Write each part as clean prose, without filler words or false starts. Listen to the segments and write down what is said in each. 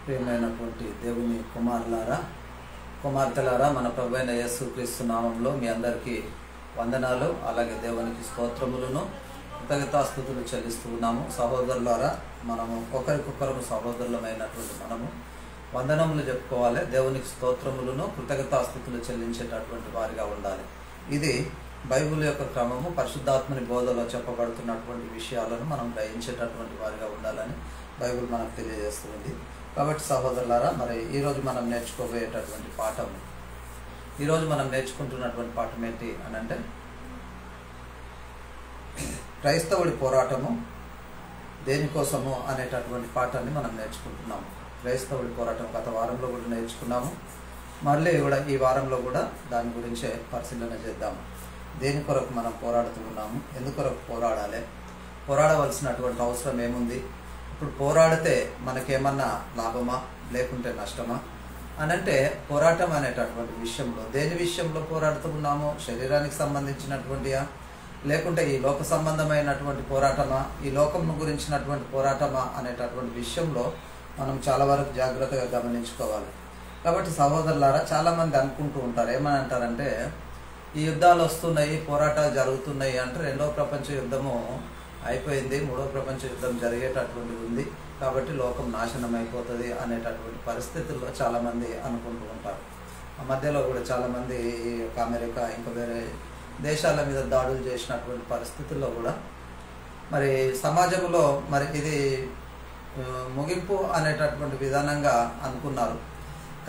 ప్రియమైనటువంటి దేవుని కుమార్తెలారా, మన ప్రభువైన యేసుక్రీస్తు నామంలో మీ అందరికీ వందనాలు, అలాగే దేవునికి స్తోత్రములను కృతజ్ఞతాస్తుతులు చెల్లిస్తూ ఉన్నాము. సహోదరులారా, మనము ఒకరికొకరు సహోదరులమైనటువంటి మనము వందనములు చెప్పుకోవాలి. దేవునికి స్తోత్రములను కృతజ్ఞతాస్తుతులు చెల్లించేటటువంటి వారిగా ఉండాలి. ఇది బైబిల్ యొక్క క్రమము. పరిశుద్ధాత్మని బోధలో చెప్పబడుతున్నటువంటి విషయాలను మనం గ్రహించేటటువంటి వారిగా ఉండాలని బైబిల్ మనకు తెలియజేస్తుంది. కాబట్టి సహోదరులారా, మరి ఈరోజు మనం నేర్చుకోబోయేటటువంటి పాఠం, ఈరోజు మనం నేర్చుకుంటున్నటువంటి పాఠం ఏంటి అని అంటే, క్రైస్తవుడి పోరాటము దేనికోసము అనేటటువంటి పాఠాన్ని మనం నేర్చుకుంటున్నాము. క్రైస్తవుడి పోరాటం గత వారంలో కూడా నేర్చుకున్నాము. మళ్ళీ కూడా ఈ వారంలో కూడా దాని గురించే పరిశీలన చేద్దాము. దేని కొరకు మనం పోరాడుతున్నాము, ఎందుకొరకు పోరాడాలి, పోరాడవలసినటువంటి అవసరం ఏముంది, ఇప్పుడు పోరాడితే మనకేమన్నా లాభమా లేకుంటే నష్టమా అని అంటే, పోరాటం అనేటటువంటి విషయంలో దేని విషయంలో పోరాడుతున్నామో, శరీరానికి సంబంధించినటువంటియా లేకుంటే ఈ లోక సంబంధమైనటువంటి పోరాటమా, ఈ లోకం గురించినటువంటి పోరాటమా అనేటటువంటి విషయంలో మనం చాలా వరకు జాగ్రత్తగా గమనించుకోవాలి. కాబట్టి సహోదరులారా, చాలామంది అనుకుంటూ ఉంటారు, ఏమని అంటారంటే, ఈ యుద్ధాలు వస్తున్నాయి, పోరాటాలు జరుగుతున్నాయి అంటే రెండవ ప్రపంచ యుద్ధము అయిపోయింది, మూడవ ప్రపంచ యుద్ధం జరిగేటటువంటి ఉంది, కాబట్టి లోకం నాశనం అయిపోతుంది అనేటటువంటి పరిస్థితుల్లో చాలామంది అనుకుంటూ ఉంటారు. ఆ మధ్యలో కూడా చాలామంది అమెరికా ఇంకా వేరే దేశాల మీద దాడులు చేసినటువంటి పరిస్థితుల్లో కూడా మరి సమాజంలో మరి ఇది ముగింపు అనేటటువంటి విధానంగా అనుకున్నారు.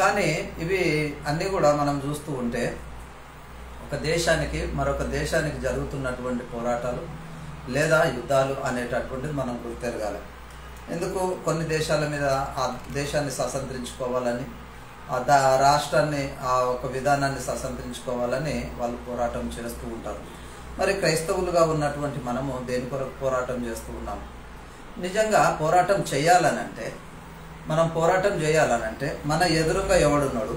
కానీ ఇవి అన్నీ కూడా మనం చూస్తూ ఉంటే ఒక దేశానికి మరొక దేశానికి జరుగుతున్నటువంటి పోరాటాలు లేదా యుద్ధాలు అనేటటువంటిది మనం గుర్తెరగాలి. ఎందుకు, కొన్ని దేశాల మీద ఆ దేశాన్ని స్వతంత్రించుకోవాలని, ఆ రాష్ట్రాన్ని, ఆ ఒక విధానాన్ని స్వతంత్రించుకోవాలని వాళ్ళు పోరాటం చేస్తూ ఉంటారు. మరి క్రైస్తవులుగా ఉన్నటువంటి మనము దేని కొరకు పోరాటం చేస్తూ ఉన్నాము? నిజంగా పోరాటం చేయాలనంటే, మనం పోరాటం చేయాలనంటే మన ఎదురుగా ఎవడున్నాడు,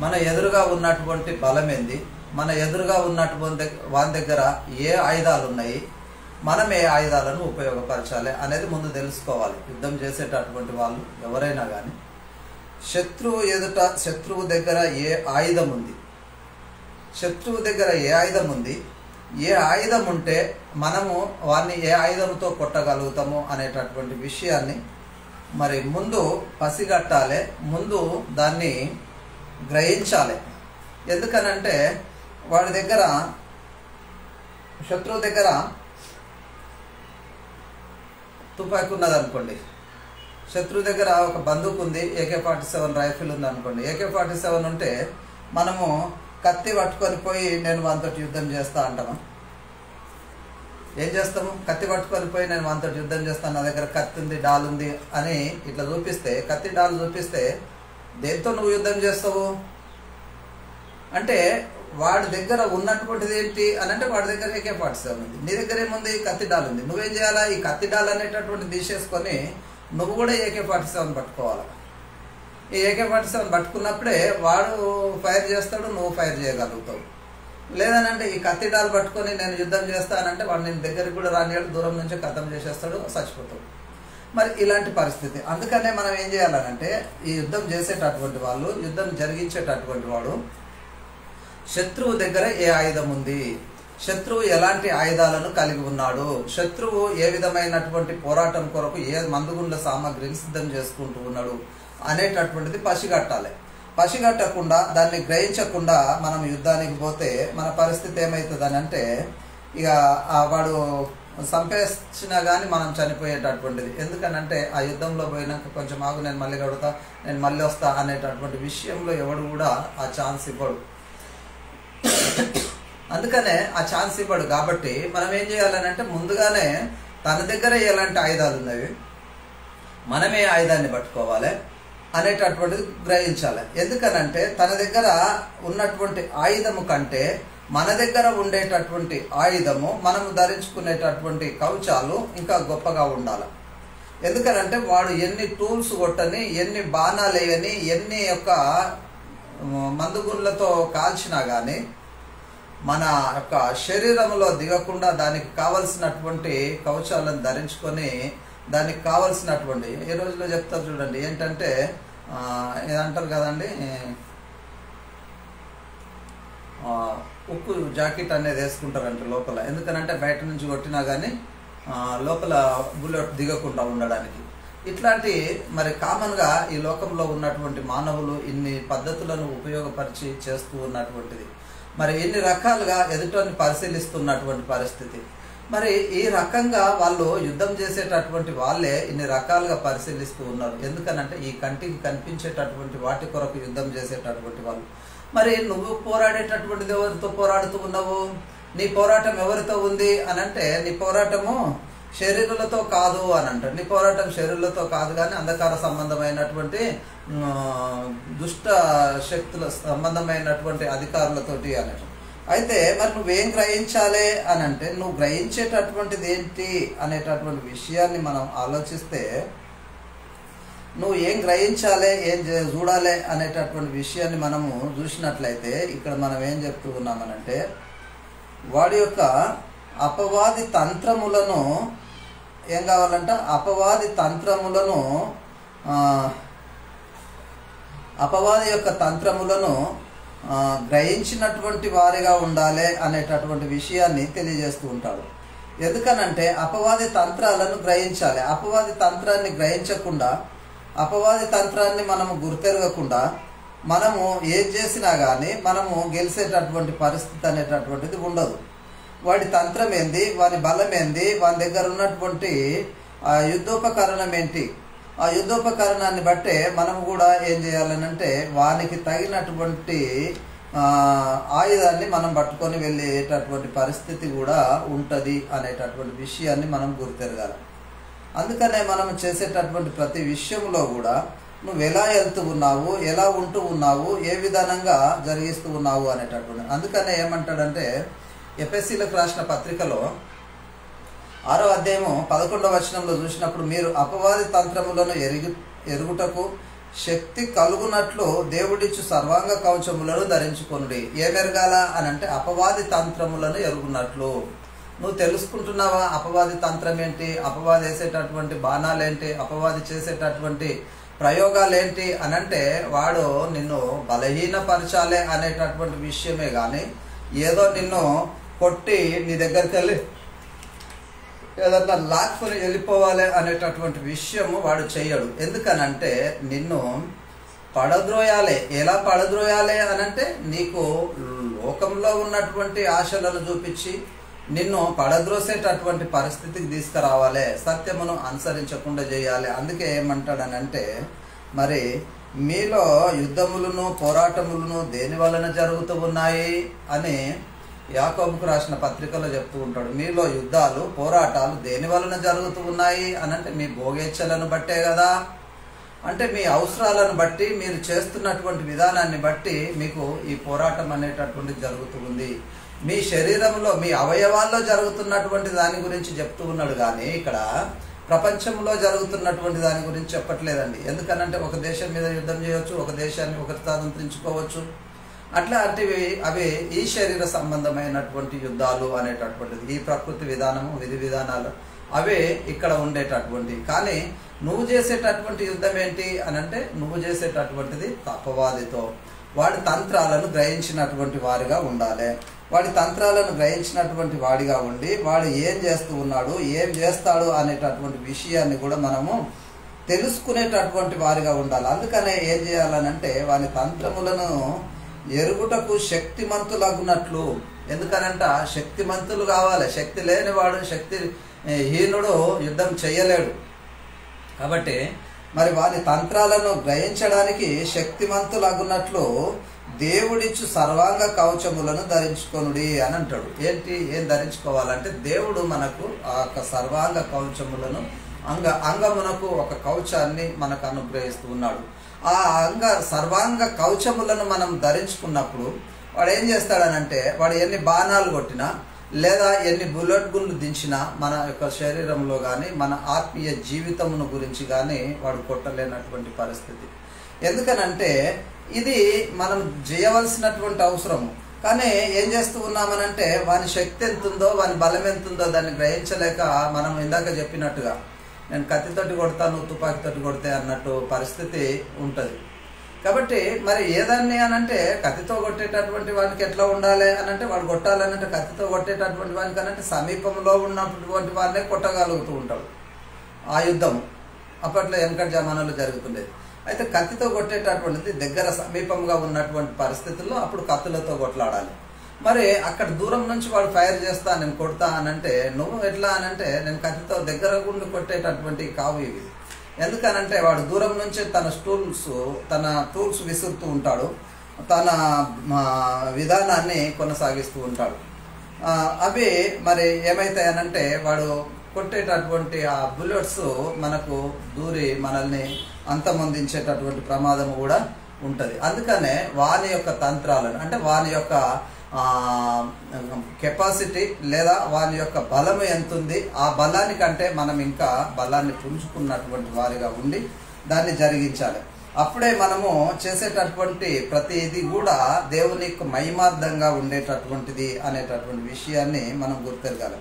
మన ఎదురుగా ఉన్నటువంటి బలం ఏంది, మన ఎదురుగా ఉన్నటువంటి వాని దగ్గర ఏ ఆయుధాలు ఉన్నాయి, మనం ఏ ఆయుధాలను ఉపయోగపరచాలి అనేది ముందు తెలుసుకోవాలి. యుద్ధం చేసేటటువంటి వాళ్ళు ఎవరైనా కానీ శత్రువు దగ్గర ఏ ఆయుధం ఉంది, శత్రువు దగ్గర ఏ ఆయుధం ఉంది, ఏ ఆయుధం ఉంటే మనము వారిని ఏ ఆయుధంతో కొట్టగలుగుతాము అనేటటువంటి విషయాన్ని మరి ముందు పసిగట్టాలి, ముందు దాన్ని గ్రహించాలి. ఎందుకనంటే వాడి దగ్గర, శత్రువు దగ్గర తుపాకీ ఉన్నది అనుకోండి, శత్రువు దగ్గర ఒక బందూకు ఉంది, AK-47 రైఫిల్ ఉంది అనుకోండి. AK-47 ఉంటే మనము కత్తి పట్టుకొని పోయి నేను వానితో యుద్ధం చేస్తా అంటాము. ఏం చేస్తాము? కత్తి పట్టుకొని పోయి నేను వానితో యుద్ధం చేస్తాను, నా దగ్గర కత్తి ఉంది, డాల్ ఉంది అని ఇట్లా చూపిస్తే, కత్తి డాల్ చూపిస్తే దేంతో నువ్వు యుద్ధం చేస్తావు అంటే, వాడి దగ్గర ఉన్నటువంటిది ఏంటి అని అంటే, వాడి దగ్గర AK-47 ఉంది, నీ దగ్గర ఏముంది? కత్తి డాల్ ఉంది. నువ్వేం చేయాలా? ఈ కత్తి డాల్ అనేటటువంటి తీసేసుకొని నువ్వు కూడా AK-47 పట్టుకోవాలి. ఈ AK-47 పట్టుకున్నప్పుడే వాడు ఫైర్ చేస్తాడు, నువ్వు ఫైర్ చేయగలుగుతావు. లేదనంటే ఈ కత్తి డాల్ పట్టుకొని నేను యుద్ధం చేస్తానంటే వాడు నేను దగ్గరికి కూడా రానియాడు, దూరం నుంచి ఖతం చేసేస్తాడు, చచ్చిపోతాడు. మరి ఇలాంటి పరిస్థితి. అందుకనే మనం ఏం చేయాలనంటే, ఈ యుద్ధం చేసేటటువంటి వాళ్ళు, యుద్ధం జరిగించేటటువంటి వాడు శత్రువు దగ్గర ఏ ఆయుధం ఉంది, శత్రువు ఎలాంటి ఆయుధాలను కలిగి ఉన్నాడు, శత్రువు ఏ విధమైనటువంటి పోరాటం కొరకు ఏ మందుగుండ్ల సామాగ్రిని సిద్ధం చేసుకుంటూ ఉన్నాడు అనేటటువంటిది పసిగట్టాలి. పసిగట్టకుండా, దాన్ని గ్రహించకుండా మనం యుద్ధానికి పోతే మన పరిస్థితి ఏమవుతుంది అని అంటే, ఇక వాడు సంపేసినా కానీ మనం చనిపోయేటటువంటిది. ఎందుకనంటే ఆ యుద్ధంలో పోయినాక కొంచెం ఆగు, నేను మళ్ళీ గడుగుతా, నేను మళ్ళీ వస్తా అనేటటువంటి విషయంలో ఎవడు కూడా ఆ ఛాన్స్ ఇవ్వడు. అందుకనే ఆ ఛాన్స్ ఇవ్వడు. కాబట్టి మనం ఏం చేయాలనంటే, ముందుగానే తన దగ్గర ఎలాంటి ఆయుధాలు ఉన్నవి, మనమే ఆయుధాన్ని పట్టుకోవాలి అనేటటువంటిది గ్రహించాలి. ఎందుకనంటే తన దగ్గర ఉన్నటువంటి ఆయుధము కంటే మన దగ్గర ఉండేటటువంటి ఆయుధము, మనము ధరించుకునేటటువంటి కవచాలు ఇంకా గొప్పగా ఉండాలి. ఎందుకనంటే వాడు ఎన్ని టూల్స్ కొట్టని, ఎన్ని బాణాలు వేయని, ఎన్ని యొక్క మందుగుండ్లతో కాల్చినా కానీ మన యొక్క శరీరంలో దిగకుండా దానికి కావలసినటువంటి కవచాలను ధరించుకొని దానికి కావలసినటువంటి ఏ రోజులో చెప్తారు చూడండి, ఏంటంటే ఏదంటారు కదండి, ఉక్కు జాకెట్ అనేది వేసుకుంటారంట లోపల. ఎందుకనంటే బయట నుంచి కొట్టినా కానీ లోపల బుల్లెట్ దిగకుండా ఉండడానికి. ఇట్లాంటి మరి కామన్గా ఈ లోకంలో ఉన్నటువంటి మానవులు ఇన్ని పద్ధతులను ఉపయోగపరిచి చేస్తూ ఉన్నటువంటిది. మరి ఇన్ని రకాలుగా ఎదుటోని పరిశీలిస్తున్నటువంటి పరిస్థితి. మరి ఈ రకంగా వాళ్ళు యుద్ధం చేసేటటువంటి వాళ్ళే ఇన్ని రకాలుగా పరిశీలిస్తూ ఉన్నారు. ఎందుకనంటే ఈ కంటికి కనిపించేటటువంటి వాటి కొరకు యుద్ధం చేసేటటువంటి వాళ్ళు. మరి నువ్వు పోరాడేటటువంటిది ఎవరితో పోరాడుతూ ఉన్నావు? నీ పోరాటం ఎవరితో ఉంది అని అంటే, నీ పోరాటము శరీరులతో కాదు అని అంటారు. నీ పోరాటం శరీరులతో కాదు కానీ అంధకార సంబంధమైనటువంటి దుష్ట శక్తుల సంబంధమైనటువంటి అధికారులతోటి అన్నట్టు. అయితే మరి నువ్వేం గ్రహించాలి అని అంటే, నువ్వు గ్రహించేటటువంటిది ఏంటి అనేటటువంటి విషయాన్ని మనం ఆలోచిస్తే, నువ్వు ఏం గ్రహించాలి, ఏం చూడాలి అనేటటువంటి విషయాన్ని మనము చూసినట్లయితే ఇక్కడ మనం ఏం చెప్తూ ఉన్నామనంటే, వాడి యొక్క అపవాది తంత్రములను ఏం కావాలంట, అపవాది యొక్క తంత్రములను గ్రహించినటువంటి వారిగా ఉండాలి అనేటటువంటి విషయాన్ని తెలియజేస్తూ ఉంటాడు. ఎందుకనంటే అపవాది తంత్రాలను గ్రహించాలి. అపవాది తంత్రాన్ని గ్రహించకుండా, అపవాది తంత్రాన్ని మనము గుర్తెరగకుండా మనము ఏం చేసినా కానీ మనము గెలిచేటటువంటి పరిస్థితి అనేటటువంటిది ఉండదు. వాడి తంత్రం ఏంది, వాని బలం ఏంది, వాని దగ్గర ఉన్నటువంటి యుద్ధోపకరణం ఏంటి, ఆ యుద్ధోపకరణాన్ని బట్టే మనము కూడా ఏం చేయాలనంటే వానికి తగినటువంటి ఆయుధాన్ని మనం పట్టుకొని వెళ్ళేటటువంటి పరిస్థితి కూడా ఉంటుంది అనేటటువంటి విషయాన్ని మనం గుర్తెరగాలి. అందుకనే మనం చేసేటటువంటి ప్రతి విషయంలో కూడా నువ్వు ఎలా వెళ్తూ ఉన్నావు, ఎలా ఉంటూ ఉన్నావు, ఏ విధానంగా జరిగిస్తూ ఉన్నావు అనేటటువంటి. అందుకనే ఏమంటాడంటే, ఎఫెసీలకు రాసిన పత్రికలో 6వ అధ్యాయము 11వ వచనంలో చూసినప్పుడు, మీరు అపవాది తంత్రములను ఎరుగుటకు శక్తి కలుగునట్లు దేవుడిచ్చు సర్వాంగ కవచములను ధరించుకొనుడి. ఏమెరగాల అని అంటే, అపవాది తంత్రములను ఎరుగునట్లు. నువ్వు తెలుసుకుంటున్నావా అపవాది తంత్రం ఏంటి, అపవాది వేసేటటువంటి బాణాలు ఏంటి, అపవాది చేసేటటువంటి ప్రయోగాలు ఏంటి అని అంటే, వాడు నిన్ను బలహీనపరచాలే అనేటటువంటి విషయమే కానీ ఏదో నిన్ను కొట్టి నీ దగ్గరికి వెళ్ళి ఏదన్నా లాక్కుని వెళ్ళిపోవాలి అనేటటువంటి విషయము వాడు చెయ్యడు. ఎందుకనంటే నిన్ను పడద్రోయాలే. ఎలా పడద్రోయాలి అనంటే, నీకు లోకంలో ఉన్నటువంటి ఆశలను చూపించి నిన్ను పడద్రోసేటటువంటి పరిస్థితికి తీసుకురావాలి, సత్యమును అనుసరించకుండా చేయాలి. అందుకే ఏమంటాడనంటే, మరి మీలో యుద్ధములను పోరాటములను దేని వలన జరుగుతూ ఉన్నాయి అని యాకోబుకు రాసిన పత్రికలో చెప్తూ ఉంటాడు. మీలో యుద్ధాలు పోరాటాలు దేని వలన జరుగుతూ ఉన్నాయి అనంటే, మీ భోగేచ్ఛలను బట్టే కదా. అంటే మీ అవసరాలను బట్టి, మీరు చేస్తున్నటువంటి విధానాన్ని బట్టి మీకు ఈ పోరాటం అనేటటువంటి జరుగుతూ ఉంది. మీ శరీరంలో, మీ అవయవాల్లో జరుగుతున్నటువంటి దాని గురించి చెప్తూ ఉన్నాడు కానీ ఇక్కడ ప్రపంచంలో జరుగుతున్నటువంటి దాని గురించి చెప్పట్లేదండి. ఎందుకనంటే ఒక దేశం మీద యుద్ధం చేయవచ్చు, ఒక దేశాన్ని ఒకరు స్వాతంత్రించుకోవచ్చు. అట్లాంటివి అవి ఈ శరీర సంబంధమైనటువంటి యుద్ధాలు అనేటటువంటిది, ఈ ప్రకృతి విధానము, విధి విధానాలు అవే ఇక్కడ ఉండేటటువంటి. కానీ నువ్వు చేసేటటువంటి యుద్ధం ఏంటి అనంటే, నువ్వు చేసేటటువంటిది అపవాదితో. వాడి తంత్రాలను గ్రహించినటువంటి వారిగా ఉండాలి. వాడి తంత్రాలను గ్రహించినటువంటి వాడిగా ఉండి వాడు ఏం చేస్తూ ఉన్నాడు, ఏం చేస్తాడు అనేటటువంటి విషయాన్ని కూడా మనము తెలుసుకునేటటువంటి వారిగా ఉండాలి. అందుకనే ఏం చేయాలనంటే, వాని తంత్రములను ఎరుగుటకు శక్తిమంతులగునట్లు. ఎందుకనంట శక్తిమంతులు కావాలి. శక్తి లేనివాడు, శక్తి హీనుడు యుద్ధం చెయ్యలేడు. కాబట్టి మరి వాని తంత్రాలను గ్రహించడానికి శక్తిమంతులగునట్లు దేవుడిచ్చు సర్వాంగ కవచములను ధరించుకొనుడి అని అంటాడు. ఏం ధరించుకోవాలంటే, దేవుడు మనకు ఆ యొక్క సర్వాంగ కవచములను అంగమునకు ఒక కవచాన్ని మనకు అనుగ్రహిస్తూ ఉన్నాడు. ఆ సర్వాంగ కవచములను మనం ధరించుకున్నప్పుడు వాడు ఏం చేస్తాడనంటే, వాడు ఎన్ని బాణాలు కొట్టినా లేదా ఎన్ని బుల్లెట్ గుండ్లు దించినా మన యొక్క శరీరంలో కానీ మన ఆత్మీయ జీవితమును గురించి కానీ వాడు కొట్టలేనటువంటి పరిస్థితి. ఎందుకనంటే ఇది మనం చేయవలసినటువంటి అవసరము. కానీ ఏం చేస్తూ ఉన్నామనంటే, వాని శక్తి ఎంత ఉందో, వాని బలం ఎంత ఉందో దాన్ని గ్రహించలేక మనం ఇందాక చెప్పినట్టుగా నేను కత్తితోటి కొడతాను, తుపాకీతోటి కొడితే అన్నట్టు పరిస్థితి ఉంటుంది. కాబట్టి మరి ఏదాన్ని అనంటే కత్తితో కొట్టేటటువంటి వానికి ఎట్లా ఉండాలి అనంటే, వాడు కొట్టాలనంటే కత్తితో కొట్టేటటువంటి వానికి అనంటే సమీపంలో ఉన్నటువంటి వాడినే కొట్టగలుగుతూ ఉంటాడు. ఆ యుద్ధం అప్పట్లో వెనకటి జమానాలో జరుగుతుండేది. అయితే కత్తితో కొట్టేటటువంటిది దగ్గర సమీపంగా ఉన్నటువంటి పరిస్థితుల్లో అప్పుడు కత్తులతో కొట్లాడాలి. మరి అక్కడ దూరం నుంచి వాడు ఫైర్ చేస్తా, నేను కొడతా అనంటే నువ్వు ఎట్లా అనంటే నేను కత్తితో దగ్గర ఉండి కొట్టేటటువంటి కావు ఇవి. ఎందుకనంటే వాడు దూరం నుంచి తన టూల్స్ విసురుతూ ఉంటాడు, తన విధానాన్ని కొనసాగిస్తూ ఉంటాడు. అవి మరి ఏమైతాయనంటే వాడు కొట్టేటటువంటి ఆ బుల్లెట్స్ మనకు దూరి మనల్ని అంతమొందించేటటువంటి ప్రమాదం కూడా ఉంటుంది. అందుకనే వాని యొక్క తంత్రాలను అంటే వాని యొక్క కెపాసిటీ లేదా వాని యొక్క బలము ఎంత ఉంది, ఆ బలానికంటే మనం ఇంకా బలాన్ని పుంజుకున్నటువంటి వారిగా ఉండి దాన్ని జరిగించాలి. అప్పుడే మనము చేసేటటువంటి ప్రతిదీ కూడా దేవునికి మహిమార్థంగా ఉండేటటువంటిది అనేటటువంటి విషయాన్ని మనం గుర్తెరగాలి.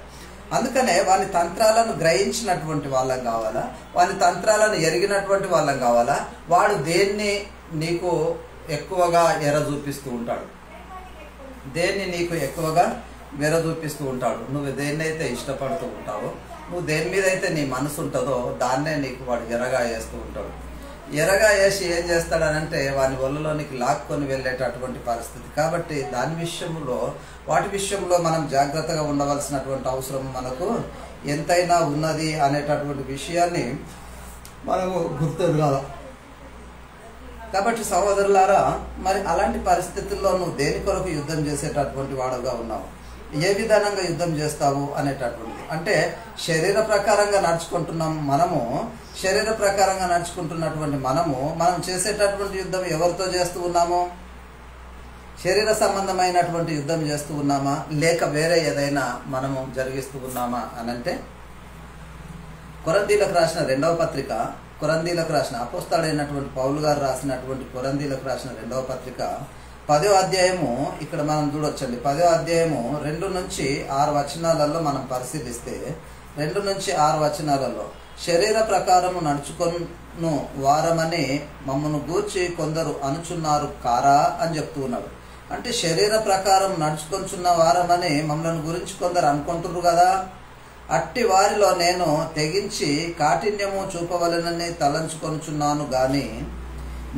అందుకనే వాని తంత్రాలను గ్రహించినటువంటి వాళ్ళం కావాలా, వాని తంత్రాలను ఎరిగినటువంటి వాళ్ళం కావాలా. వాడు దేన్ని నీకు ఎక్కువగా చూపిస్తూ ఉంటాడు, దేన్ని నీకు ఎక్కువగా చూపిస్తూ ఉంటాడు. నువ్వు దేన్నైతే ఇష్టపడుతూ ఉంటావో, నువ్వు దేని మీద అయితే నీ మనసు ఉంటుందో దాన్నే నీకు వాడు ఎరగా వేస్తూ ఉంటాడు. ఎరగా వేసి ఏం చేస్తాడనంటే వాని ఒళ్ళలోనికి లాక్కొని వెళ్ళేటటువంటి పరిస్థితి. కాబట్టి వాటి విషయంలో మనం జాగ్రత్తగా ఉండవలసినటువంటి అవసరం మనకు ఎంతైనా ఉన్నది అనేటటువంటి విషయాన్ని మనము గుర్తెరగాలి. కాబట్టి సహోదరులారా, మరి అలాంటి పరిస్థితుల్లో నువ్వు దేని కొరకు యుద్ధం చేసేటటువంటి వాడుగా ఉన్నావు, ఏ విధానంగా యుద్ధం చేస్తావు అనేటటువంటిది. అంటే శరీర ప్రకారంగా నడుచుకుంటున్నాం మనము, శరీర ప్రకారంగా నడుచుకుంటున్నటువంటి మనం చేసేటటువంటి యుద్ధం ఎవరితో చేస్తూ ఉన్నామో, శరీర సంబంధమైనటువంటి యుద్ధం చేస్తూ ఉన్నామా, లేక వేరే ఏదైనా మనము జరిగిస్తూ ఉన్నామా అనంటే, కొరింథీయులకు రాసిన 2వ పత్రిక, కొరింథీయులకు రాసిన అపోస్తలుడైనటువంటి పౌలు గారు రాసినటువంటి కొరింథీయులకు రాసిన 2వ పత్రిక 10వ అధ్యాయము ఇక్కడ మనం చూడొచ్చండి. 10వ అధ్యాయము 2 నుంచి 6 వచనాలలో మనం పరిశీలిస్తే 2 నుంచి 6 వచనాలలో శరీర ప్రకారము నడుచుకొను వారమని మమ్మను గూర్చి కొందరు అనుచున్నారు కారా అని చెప్తూ ఉన్నాడు. అంటే శరీర ప్రకారం నడుచుకొంచున్న వారమని మమ్మల్ని గురించి కొందరు అనుకుంటున్నారు కదా. అట్టి వారిలో నేను తెగించి కాఠిన్యము చూపవలనని తలంచుకొనుచున్నాను గాని,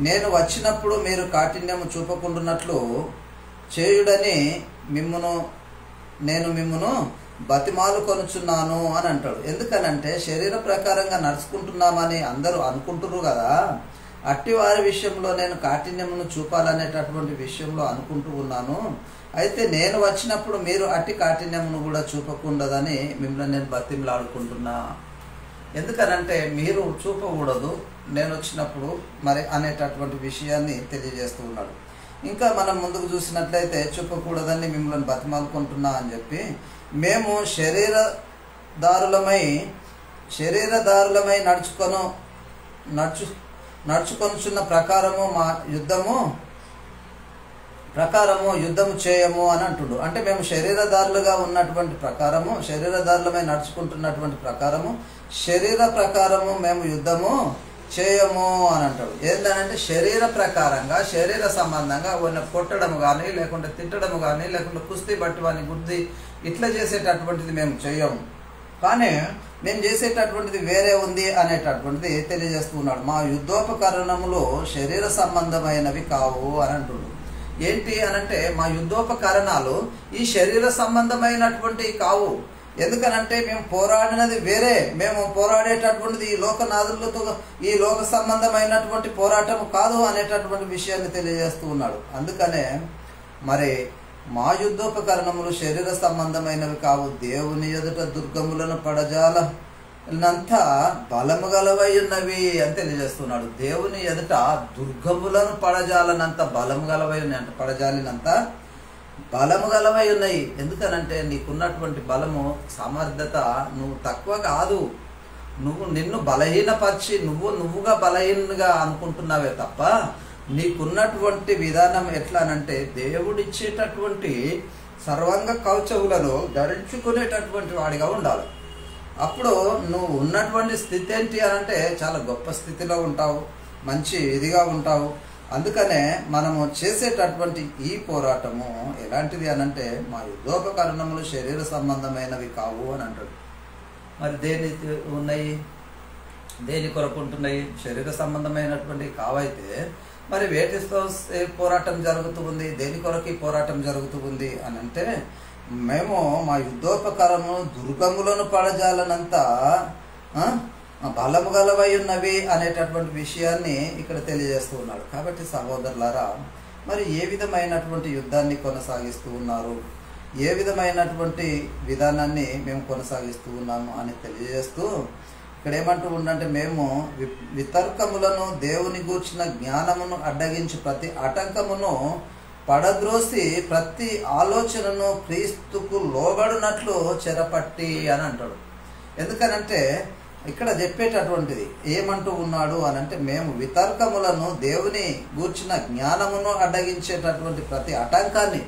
నేను వచ్చినప్పుడు మీరు కాఠిన్యము చూపకుండునట్లు చేయుడని నేను మిమ్మును బతిమాలు కొనుచున్నాను అని అంటాడు. ఎందుకనంటే శరీర ప్రకారంగా నడుచుకుంటున్నామని అందరూ అనుకుంటున్నారు కదా. అట్టి వారి విషయంలో నేను కాఠిన్యమును చూపాలనేటటువంటి విషయంలో అనుకుంటూ ఉన్నాను. అయితే నేను వచ్చినప్పుడు మీరు అట్టి కాఠిన్యమును కూడా చూపకుండదని మిమ్మల్ని నేను బతిమలాడుకుంటున్నా. ఎందుకనంటే మీరు చూపకూడదు నేను వచ్చినప్పుడు మరి అనేటటువంటి విషయాన్ని తెలియజేస్తూ ఉన్నాడు. ఇంకా మనం ముందుకు చూసినట్లయితే చూపకూడదని మిమ్మల్ని బతిమాలుకుంటున్నా అని చెప్పి, మేము శరీరదారులమై నడుచుకొనుచున్న ప్రకారము యుద్ధము చేయము అని అంటుడు. అంటే మేము శరీరదారులుగా ఉన్నటువంటి ప్రకారము, శరీరదారులమై నడుచుకుంటున్నటువంటి ప్రకారము, శరీర ప్రకారము మేము యుద్ధము చేయము అని అంటాడు. ఏంటంటే శరీర ప్రకారంగా, శరీర సంబంధంగా కొట్టడము కానీ, లేకుంటే తిట్టడము కానీ, లేకుంటే కుస్తీ బట్టి వాని గుద్ది ఇట్లా చేసేటటువంటిది మేము చేయము. కానీ మేము చేసేటటువంటిది వేరే ఉంది అనేటటువంటిది తెలియజేస్తూ ఉన్నాడు. మా యుద్ధోపకరణములు శరీర సంబంధమైనవి కావు అని అంటున్నాడు. ఏంటి అనంటే మా యుద్ధోపకరణాలు ఈ శరీర సంబంధమైనటువంటి కావు. ఎందుకనంటే మేము పోరాడినది వేరే, మేము పోరాడేటటువంటిది ఈ లోకనాథులతో, ఈ లోక సంబంధమైనటువంటి పోరాటము కాదు అనేటటువంటి విషయాన్ని తెలియజేస్తూ ఉన్నాడు. అందుకనే మరి మా యుద్ధోపకరణములు శరీర సంబంధమైనవి కావు, దేవుని ఎదుట దుర్గములను పడజాలనంతా బలము గలవై ఉన్నవి అని తెలియజేస్తున్నాడు. దేవుని ఎదుట దుర్గములను పడజాలనంత బలము గలవై ఉన్నాయి, అంటే పడజాలినంత బలము గలవై ఉన్నాయి. ఎందుకనంటే నీకున్నటువంటి బలము, సమర్థత నువ్వు తక్కువ కాదు. నిన్ను బలహీనపరిచి నువ్వుగా బలహీనంగా అనుకుంటున్నావే తప్ప, నీకున్నటువంటి విధానం ఎట్లానంటే దేవుడిచ్చేటటువంటి సర్వాంగ కవచములను ధరించుకునేటటువంటి వాడిగా ఉండాలి. అప్పుడు నువ్వు ఉన్నటువంటి స్థితి ఏంటి అని అంటే చాలా గొప్ప స్థితిలో ఉంటావు, మంచి ఇదిగా ఉంటావు. అందుకనే మనము చేసేటటువంటి ఈ పోరాటము ఎలాంటిది అనంటే మా యుద్ధోపకరణములు శరీర సంబంధమైనవి కావు అని అంటాడు. మరి దేని ఉన్నాయి, దేని కొరకు ఉంటున్నాయి? శరీర సంబంధమైనటువంటి కావైతే మరి వేటితో పోరాటం జరుగుతూ ఉంది, దేని కొరకు ఈ పోరాటం జరుగుతూ ఉంది అని అంటే మేము మా యుద్ధోపకరము దుర్గములను పడజాలనంత బలము గలవై ఉన్నవి అనేటటువంటి విషయాన్ని ఇక్కడ తెలియజేస్తూ ఉన్నాడు. కాబట్టి సహోదరులారా, మరి ఏ విధమైనటువంటి యుద్ధాన్ని కొనసాగిస్తూ ఉన్నారు, ఏ విధమైనటువంటి విధానాన్ని మేము కొనసాగిస్తూ ఉన్నాము అని తెలియజేస్తూ ఇక్కడ ఏమంటూ ఉండంటే మేము వితర్కములను దేవుని గూర్చిన జ్ఞానమును అడ్డగించి ప్రతి ఆటంకమును పడద్రోసి ప్రతి ఆలోచనను క్రీస్తుకు లోబడినట్లు చెరపట్టి అని అంటాడు. ఎందుకనంటే ఇక్కడ చెప్పేటటువంటిది ఏమంటూ ఉన్నాడు అని అంటే మేము వితర్కములను దేవుని గూర్చిన జ్ఞానమును అడ్డగించేటటువంటి ప్రతి ఆటంకాన్ని,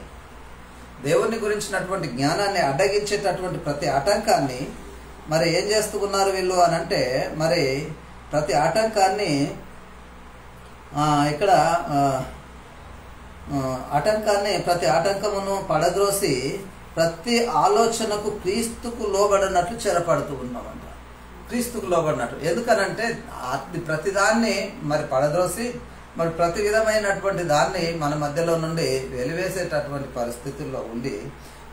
దేవుని గురించినటువంటి జ్ఞానాన్ని అడ్డగించేటటువంటి ప్రతి ఆటంకాన్ని మరి ఏం చేస్తూ ఉన్నారు వీళ్ళు అని అంటే మరి ప్రతి ఆటంకాన్ని ఇక్కడ ప్రతి ఆటంకమును పడద్రోసి ప్రతి ఆలోచనకు క్రీస్తుకు లోబడినట్లు చెరపడుతూ ఉన్నామంట. క్రీస్తుకు లోబడినట్లు ఎందుకనంటే ప్రతిదాన్ని మరి పడద్రోసి మరి ప్రతి విధమైనటువంటి దాన్ని మన మధ్యలో నుండి వెలివేసేటటువంటి పరిస్థితుల్లో ఉండి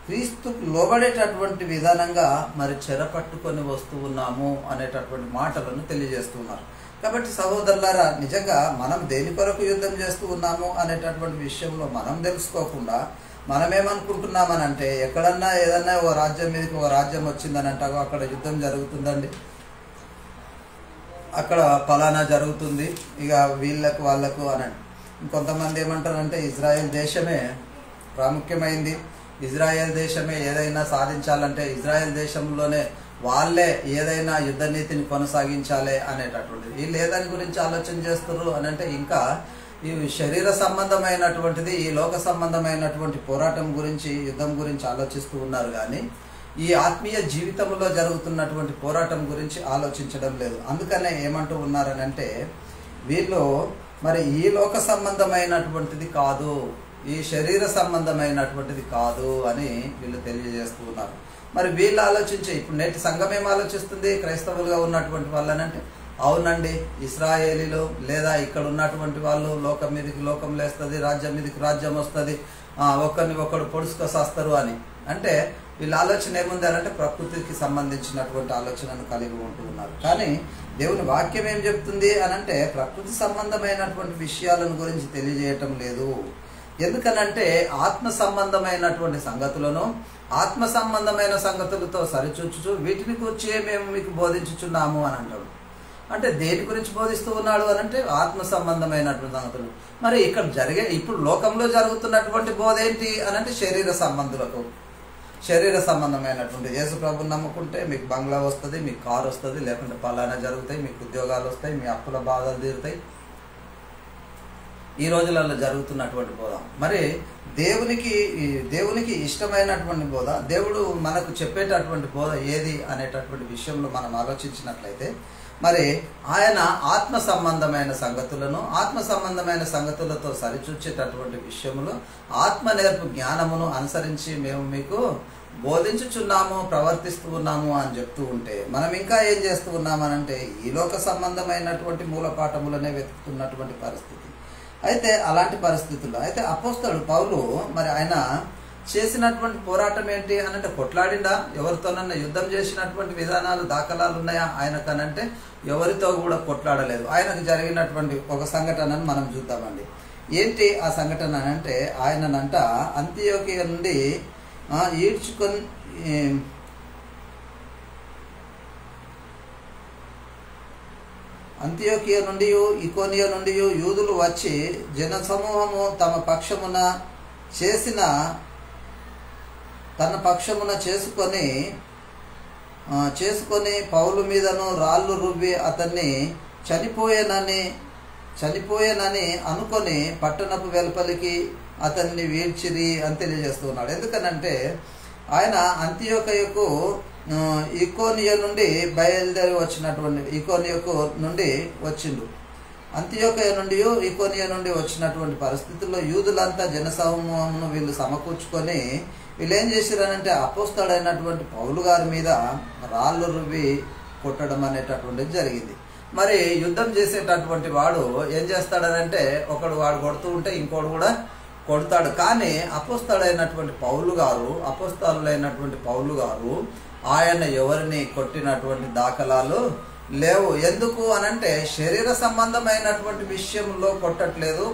క్రీస్తుకు లోబడేటటువంటి విధానంగా మరి చెరపట్టుకొని వస్తూ ఉన్నాము అనేటటువంటి మాటలను తెలియజేస్తున్నారు. కాబట్టి సహోదరులారా, నిజంగా మనం దేని కొరకు యుద్ధం చేస్తూ ఉన్నాము అనేటటువంటి విషయంలో మనం తెలుసుకోకుండా మనమేమనుకుంటున్నామని అంటే ఎక్కడన్నా ఏదన్నా ఓ రాజ్యం మీదకి ఓ రాజ్యం వచ్చిందని అంటాగో అక్కడ యుద్ధం జరుగుతుందండి, అక్కడ ఫలానా జరుగుతుంది, ఇక వీళ్ళకు వాళ్ళకు అని. ఇంకొంతమంది ఏమంటారంటే ఇజ్రాయెల్ దేశమే ప్రాముఖ్యమైంది, ఇజ్రాయెల్ దేశమే ఏదైనా సాధించాలంటే ఇజ్రాయెల్ దేశంలోనే వాళ్ళే ఏదైనా యుద్ధ నీతిని కొనసాగించాలి అనేటటువంటిది. వీళ్ళు ఏదాని గురించి ఆలోచన చేస్తున్నారు అని అంటే ఇంకా ఈ శరీర సంబంధమైనటువంటిది, ఈ లోక సంబంధమైనటువంటి పోరాటం గురించి, యుద్ధం గురించి ఆలోచిస్తూ ఉన్నారు. కానీ ఈ ఆత్మీయ జీవితంలో జరుగుతున్నటువంటి పోరాటం గురించి ఆలోచించడం లేదు. అందుకనే ఏమంటూ ఉన్నారని అంటే వీళ్ళు మరి ఈ లోక సంబంధమైనటువంటిది కాదు, ఈ శరీర సంబంధమైనటువంటిది కాదు అని వీళ్ళు తెలియజేస్తూ ఉన్నారు. మరి వీళ్ళు ఆలోచించే ఇప్పుడు నేటి సంఘం ఏం ఆలోచిస్తుంది? క్రైస్తవులుగా ఉన్నటువంటి వాళ్ళనంటే అవునండి, ఇశ్రాయేలీలు లేదా ఇక్కడ ఉన్నటువంటి వాళ్ళు లోకం మీదకి లోకం లేస్తుంది, రాజ్యం మీదకి రాజ్యం వస్తుంది, ఒకరిని ఒకడు పొడుచుకొస్తారు అని అంటే వీళ్ళ ఆలోచన ఏముంది అంటే ప్రకృతికి సంబంధించినటువంటి ఆలోచనను కలిగి ఉంటూ ఉన్నారు. కానీ దేవుని వాక్యం ఏం చెప్తుంది అని అంటే ప్రకృతి సంబంధమైనటువంటి విషయాలను గురించి తెలియజేయటం లేదు. ఎందుకనంటే ఆత్మ సంబంధమైనటువంటి సంగతులను ఆత్మ సంబంధమైన సంగతులతో సరిచూచుచు వీటిని గురించి మేము మీకు బోధించుచున్నాము అని అంటాడు. అంటే దేని గురించి బోధిస్తూ ఉన్నాడు అని అంటే ఆత్మ సంబంధమైనటువంటి సంగతులు. మరి ఇక్కడ ఇప్పుడు లోకంలో జరుగుతున్నటువంటి బోధ ఏంటి అని అంటే శరీర సంబంధమైనటువంటి యేసు ప్రభుని నమ్ముకుంటే మీకు బంగ్లా వస్తుంది, మీకు కారు వస్తుంది, లేకుంటే పలానా జరుగుతాయి, మీకు ఉద్యోగాలు వస్తాయి, మీ అప్పుల బాధలు తీరుతాయి. ఈ రోజులలో జరుగుతున్నటువంటి బోధ మరి దేవునికి ఇష్టమైనటువంటి బోధ, దేవుడు మనకు చెప్పేటటువంటి బోధ ఏది అనేటటువంటి విషయంలో మనం ఆలోచించినట్లయితే మరి ఆయన ఆత్మ సంబంధమైన సంగతులతో సరిచూచేటటువంటి విషయములో ఆత్మ నేర్పు జ్ఞానమును అనుసరించి మేము మీకు బోధించుచున్నాము, ప్రవర్తిస్తూ ఉన్నాము అని చెప్తూ ఉంటే మనం ఇంకా ఏం చేస్తూ ఉన్నామనంటే ఈ లోక సంబంధమైనటువంటి మూల పాఠములనే వెతుకుతున్నటువంటి పరిస్థితి. అయితే అలాంటి పరిస్థితుల్లో అయితే అపోస్తలుడు పౌలు మరి ఆయన చేసినటువంటి పోరాటం ఏంటి అని అంటే కొట్లాడిండా? ఎవరితోనన్నా యుద్ధం చేసినటువంటి విధానాలు దాఖలాలు ఉన్నాయా ఆయనకనంటే ఎవరితో కూడా కొట్లాడలేదు. ఆయనకు జరిగినటువంటి ఒక సంఘటనను మనం చూద్దామండి. ఏంటి ఆ సంఘటన అంటే ఆయననంట అంతియోకియ నుండి ఈడ్చుకొని అంతియోకియ నుండి ఇకోనియ నుండి యూదులు వచ్చి జనసమూహము తన పక్షమున చేసుకొని పౌలు మీదను రాళ్ళు రువ్వి అతన్ని చనిపోయేనని అనుకొని పట్టణపు వెలుపలికి అతన్ని వీడ్చిరి అని తెలియజేస్తున్నాడు. ఎందుకనంటే ఆయన అంతియోకయకు ఈకోనియ నుండి బయలుదేరి వచ్చినటువంటి ఈకోనియకు నుండి వచ్చిండు. అంతియోకయ నుండి ఈకోనియ నుండి వచ్చినటువంటి పరిస్థితుల్లో యూదులంతా జనసమూహమును వీళ్ళు సమకూర్చుకొని వీళ్ళు ఏం చేశారనంటే అపోస్తలుడైనటువంటి పౌలు గారి మీద రాళ్ళు రువ్వి కొట్టడం అనేటటువంటిది జరిగింది. మరి యుద్ధం చేసేటటువంటి వాడు ఏం చేస్తాడనంటే వాడు కొడుతూ ఉంటే ఇంకోడు కూడా కొడతాడు. కానీ అపోస్తలుడైనటువంటి పౌలు గారు ఆయన ఎవరిని కొట్టినటువంటి దాఖలాలు లేవు. ఎందుకు అనంటే శరీర సంబంధమైనటువంటి విషయంలో కొట్టట్లేదు,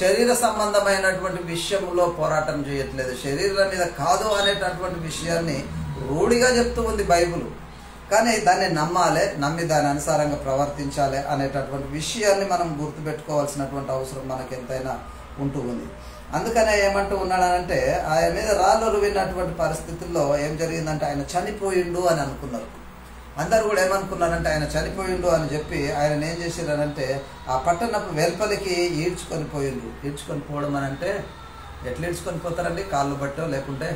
శరీర సంబంధమైనటువంటి విషయంలో పోరాటం చేయట్లేదు, శరీరం మీద కాదు అనేటటువంటి విషయాన్ని రూఢిగా చెప్తూ ఉంది బైబిల్. కానీ దాన్ని నమ్మాలి, నమ్మి దాని అనుసారంగా ప్రవర్తించాలి అనేటటువంటి విషయాన్ని మనం గుర్తుపెట్టుకోవాల్సినటువంటి అవసరం మనకు ఎంతైనా ఉంటూ ఉంది. అందుకనే ఏమంటూ ఉన్నాడనంటే ఆయన మీద రాళ్ళు రువినటువంటి పరిస్థితుల్లో ఏం జరిగిందంటే ఆయన చనిపోయిండు అని అనుకున్నారు. అందరూ కూడా ఏమనుకున్నారంటే ఆయన చనిపోయిండు అని చెప్పి ఆయన ఏం చేశారనంటే ఆ పట్టణపు వెలుపలికి ఈడ్చుకొని పోవడం అని అంటే ఎట్లా ఈడ్చుకొని పోతారండి? కాళ్ళు బట్టో లేకుంటే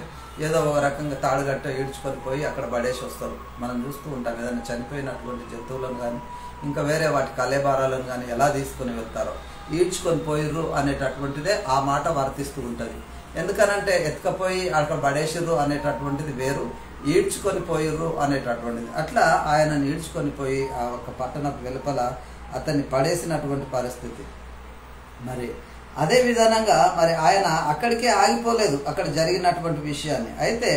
ఏదో ఒక రకంగా తాడుగట్టో ఈడ్చుకొని పోయి అక్కడ పడేసి వస్తారు. మనం చూస్తూ ఉంటాం ఏదైనా చనిపోయినటువంటి జంతువులను కానీ ఇంకా వేరే వాటి కలేబారాలను కానీ ఎలా తీసుకొని వెళ్తారో ఈడ్చుకొని పోయిర్రు అనేటటువంటిదే ఆ మాట వర్తిస్తూ ఉంటుంది. ఎందుకనంటే ఎత్తుకపోయి అక్కడ పడేసిర్రు అనేటటువంటిది వేరు, ఈడ్చుకొని పోయిర్రు అనేటటువంటిది. అట్లా ఆయనను ఈడ్చుకొని పోయి ఆ ఒక పట్టణపు వెలుపల అతన్ని పడేసినటువంటి పరిస్థితి. మరి అదే విధానంగా మరి ఆయన అక్కడికే ఆగిపోలేదు అక్కడ జరిగినటువంటి విషయాన్ని. అయితే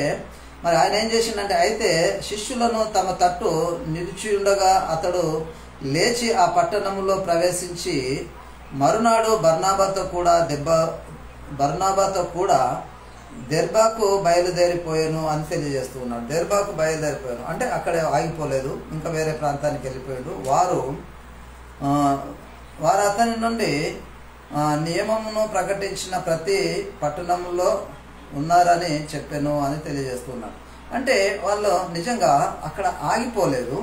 మరి ఆయన ఏం చేసిందంటే అయితే శిష్యులను తమ తట్టు నిలిచి ఉండగా అతడు లేచి ఆ పట్టణంలో ప్రవేశించి మరునాడు బర్నాబాతో కూడా దెర్బాకు బయలుదేరిపోయాను అని తెలియజేస్తూ ఉన్నాడు. దెర్బాకు బయలుదేరిపోయాను అంటే అక్కడే ఆగిపోలేదు, ఇంకా వేరే ప్రాంతానికి వెళ్ళిపోయాడు. వారు అతని నుండి నియమమును ప్రకటించిన ప్రతి పట్టణంలో ఉన్నారని చెప్పాను అని తెలియజేస్తున్నాడు. అంటే వాళ్ళు నిజంగా అక్కడ ఆగిపోలేదు,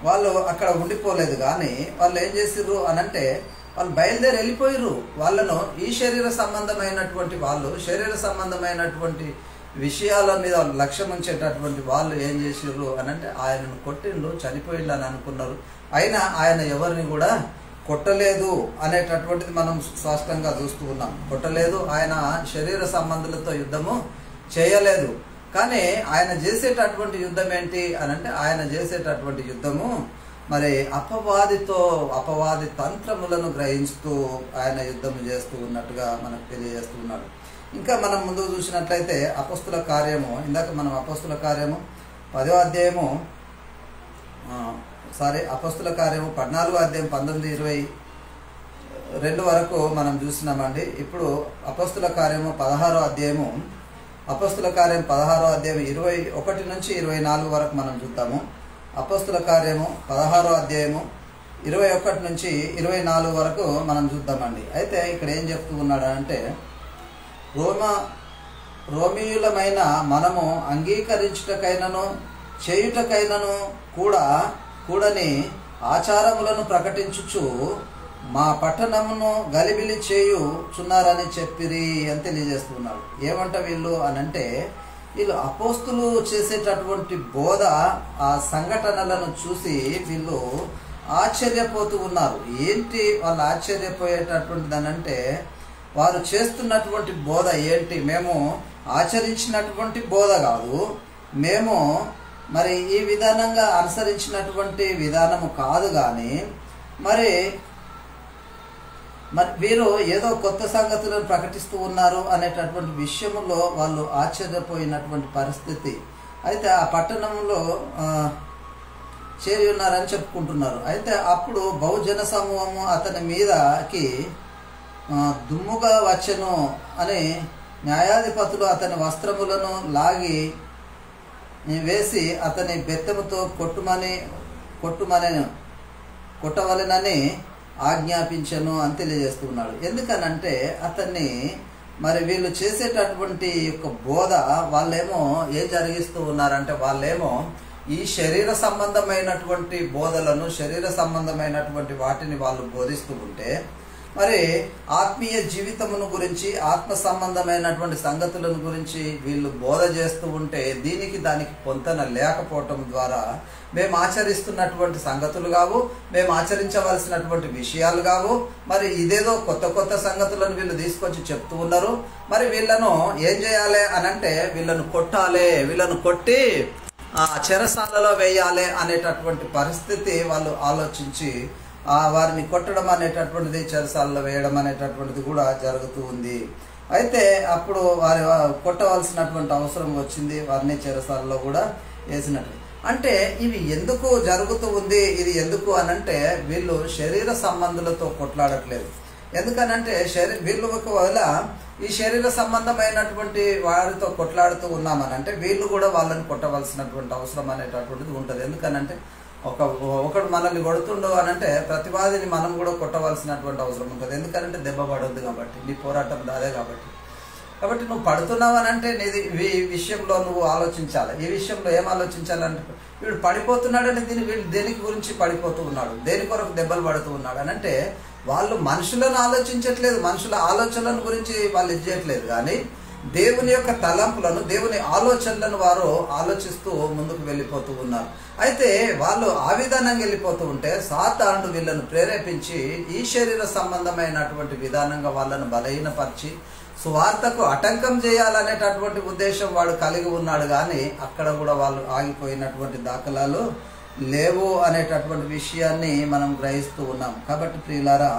వాళ్ళు అక్కడ ఉండిపోలేదు. కానీ వాళ్ళు ఏం చేసిర్రు అనంటే వాళ్ళు బయలుదేరి వెళ్ళిపోయిర్రు. వాళ్ళను ఈ శరీర సంబంధమైనటువంటి విషయాల మీద లక్ష్యం ఉంచేటటువంటి వాళ్ళు ఏం చేసిర్రు అనంటే ఆయనను కొట్టిండు, చనిపోయిండు అని అనుకున్నారు. అయినా ఆయన ఎవరిని కూడా కొట్టలేదు అనేటటువంటిది మనం స్పష్టంగా చూస్తూ ఉన్నాం. కొట్టలేదు, ఆయన శరీర సంబంధులతో యుద్ధము చేయలేదు. కానీ ఆయన చేసేటటువంటి యుద్ధం ఏంటి అనంటే ఆయన చేసేటటువంటి యుద్ధము మరి అపవాది తంత్రములను గ్రహిస్తూ ఆయన యుద్ధం చేస్తూ ఉన్నట్టుగా మనకు తెలియజేస్తూ ఉన్నాడు. ఇంకా మనం ముందుకు చూసినట్లయితే అపొస్తలుల కార్యము 10వ అధ్యాయము అపొస్తలుల కార్యము 14వ అధ్యాయం 19-22 వరకు మనం చూసినామండి. ఇప్పుడు అపొస్తలుల కార్యము 16వ అధ్యాయము 21 నుంచి 24 వరకు మనం చూద్దాము. అపొస్తలుల కార్యము 16వ అధ్యాయము 21 నుంచి 24 వరకు మనం చూద్దామండి. అయితే ఇక్కడ ఏం చెప్తూ ఉన్నాడు అంటే రోమీయులమైన మనము అంగీకరించుటకైనను చేయుటకైనను కూడని ఆచారములను ప్రకటించుచు మా పట్టణమును గలిబిలి చేయుచున్నారని చెప్పిరి అని తెలియజేస్తున్నాడు. ఏమంట వీళ్ళు అనంటే వీళ్ళు అపోస్తులు చేసేటటువంటి బోధ ఆ సంఘటనలను చూసి వీళ్ళు ఆశ్చర్యపోతూ ఉన్నారు. ఏంటి వాళ్ళు ఆశ్చర్యపోయేటటువంటిది అనంటే వారు చేస్తున్నటువంటి బోధ ఏంటి? మేము ఆచరించినటువంటి బోధ కాదు, మేము మరి ఈ విధానంగా అనుసరించినటువంటి విధానము కాదు. కానీ మరి వీరు ఏదో కొత్త సంగతులను ప్రకటిస్తూ ఉన్నారు అనేటటువంటి విషయంలో వాళ్ళు ఆశ్చర్యపోయినటువంటి పరిస్థితి. అయితే ఆ పట్టణంలో చేరి ఉన్నారని చెప్పుకుంటున్నారు. అయితే అప్పుడు బహుజన సమూహము అతని మీదకి దుమ్ముగా వచ్చెను అని న్యాయాధిపతులు అతని వస్త్రములను లాగి వేసి అతని బెత్తముతో కొట్టవలెనని ఆజ్ఞాపించను అని తెలియజేస్తున్నాడు. ఎందుకనంటే అతన్ని మరి వీళ్ళు చేసేటటువంటి యొక్క బోధ వాళ్ళేమో ఏం జరిగిస్తూ ఉన్నారంటే వాళ్ళేమో ఈ శరీర సంబంధమైనటువంటి బోధలను శరీర సంబంధమైనటువంటి వాటిని వాళ్ళు బోధిస్తూ ఉంటే మరి ఆత్మీయ జీవితమును గురించి, ఆత్మ సంబంధమైనటువంటి సంగతులను గురించి వీళ్ళు బోధ చేస్తూ ఉంటే దీనికి దానికి పొంతన లేకపోవటం ద్వారా మేము ఆచరిస్తున్నటువంటి సంగతులు కావు, మేము ఆచరించవలసినటువంటి విషయాలు కావు. మరి ఇదేదో కొత్త కొత్త సంగతులను వీళ్ళు తీసుకొచ్చి చెప్తూ ఉన్నారు. మరి వీళ్ళను ఏం చేయాలి అనంటే వీళ్ళను కొట్టాలి, వీళ్ళను కొట్టి చెరసాలలో వేయాలి అనేటటువంటి పరిస్థితి వాళ్ళు ఆలోచించి వారిని కొట్టడం అనేటటువంటిది, చెరసాలలో వేయడం అనేటటువంటిది కూడా జరుగుతూ ఉంది. అయితే అప్పుడు వారి కొట్టవలసినటువంటి అవసరం వచ్చింది, వారిని చెరసాలలో కూడా వేసినట్టు. అంటే ఇవి ఎందుకు జరుగుతూ ఉంది, ఇది ఎందుకు అనంటే వీళ్ళు శరీర సంబంధులతో కొట్లాడట్లేదు. ఎందుకనంటే వీళ్ళు ఒకవేళ ఈ శరీర సంబంధమైనటువంటి వారితో కొట్లాడుతూ ఉన్నామనంటే వీళ్ళు కూడా వాళ్ళని కొట్టవలసినటువంటి అవసరం అనేటటువంటిది ఉంటుంది. ఎందుకనంటే ఒకడు మనల్ని కొడుతుండు అనంటే ప్రతివాదిని మనం కూడా కొట్టవలసినటువంటి అవసరం ఉంటుంది. ఎందుకంటే దెబ్బ పడొద్దు కాబట్టి, నీ పోరాటం దాదే కాబట్టి నువ్వు పడుతున్నావు అనంటే నీది ఈ విషయంలో నువ్వు ఆలోచించాలి. ఈ విషయంలో ఏం ఆలోచించాలంటే వీడు పడిపోతున్నాడని వీడు దేనికి గురించి పడిపోతూ ఉన్నాడు, దేని కొరకు దెబ్బలు పడుతూ ఉన్నాడు అనంటే వాళ్ళు మనుషులను ఆలోచించట్లేదు, మనుషుల ఆలోచనలను గురించి వాళ్ళు ఇచ్చేయట్లేదు, కానీ దేవుని యొక్క తలంపులను, దేవుని ఆలోచనలను వారు ఆలోచిస్తూ ముందుకు వెళ్ళిపోతూ ఉన్నారు. అయితే వాళ్ళు ఆ విధానంగా వెళ్ళిపోతూ ఉంటే సాతానుడు వీళ్ళను ప్రేరేపించి ఈ శరీర సంబంధమైనటువంటి విధానంగా వాళ్ళను బలహీనపరిచి సువార్తకు ఆటంకం చేయాలనేటటువంటి ఉద్దేశం వాడు కలిగి ఉన్నాడు. కానీ అక్కడ కూడా వాళ్ళు ఆగిపోయినటువంటి దాఖలాలు లేవు అనేటటువంటి విషయాన్ని మనం గ్రహిస్తూ ఉన్నాం. కాబట్టి ప్రియులారా,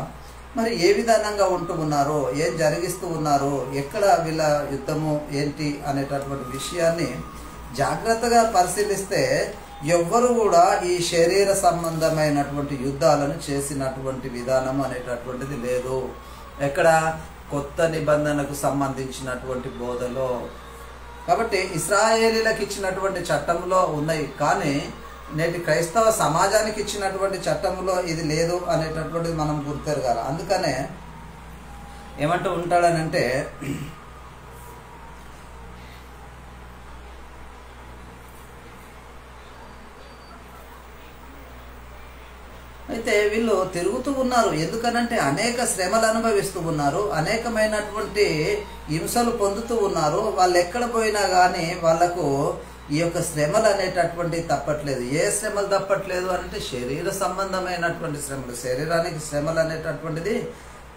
మరి ఏ విధానంగా ఉంటూ ఉన్నారు, ఏం జరిగిస్తూ ఉన్నారు, ఎక్కడ వీళ్ళ యుద్ధము ఏంటి అనేటటువంటి విషయాన్ని జాగ్రత్తగా పరిశీలిస్తే ఎవ్వరు కూడా ఈ శరీర సంబంధమైనటువంటి యుద్ధాలను చేసినటువంటి విధానం అనేటటువంటిది లేదు. ఎక్కడ కొత్త నిబంధనకు సంబంధించినటువంటి బోధలో. కాబట్టి ఇశ్రాయేలీలకు ఇచ్చినటువంటి చట్టంలో ఉన్నాయి, కానీ నేటి క్రైస్తవ సమాజానికి ఇచ్చినటువంటి చట్టంలో ఇది లేదు అనేటటువంటిది మనం గుర్తెరగాలి. అందుకనే ఏమంటూ ఉంటాడనంటే అయితే వీళ్ళు తిరుగుతూ ఉన్నారు. ఎందుకనంటే అనేక శ్రమలు అనుభవిస్తూ ఉన్నారు, అనేకమైనటువంటి హింసలు పొందుతూ ఉన్నారు. వాళ్ళు ఎక్కడ పోయినా కానీ వాళ్లకు ఈ యొక్క శ్రమలు అనేటటువంటి తప్పట్లేదు. ఏ శ్రమలు తప్పట్లేదు అంటే శరీర సంబంధమైనటువంటి శ్రమలు, శరీరానికి శ్రమలు అనేటటువంటిది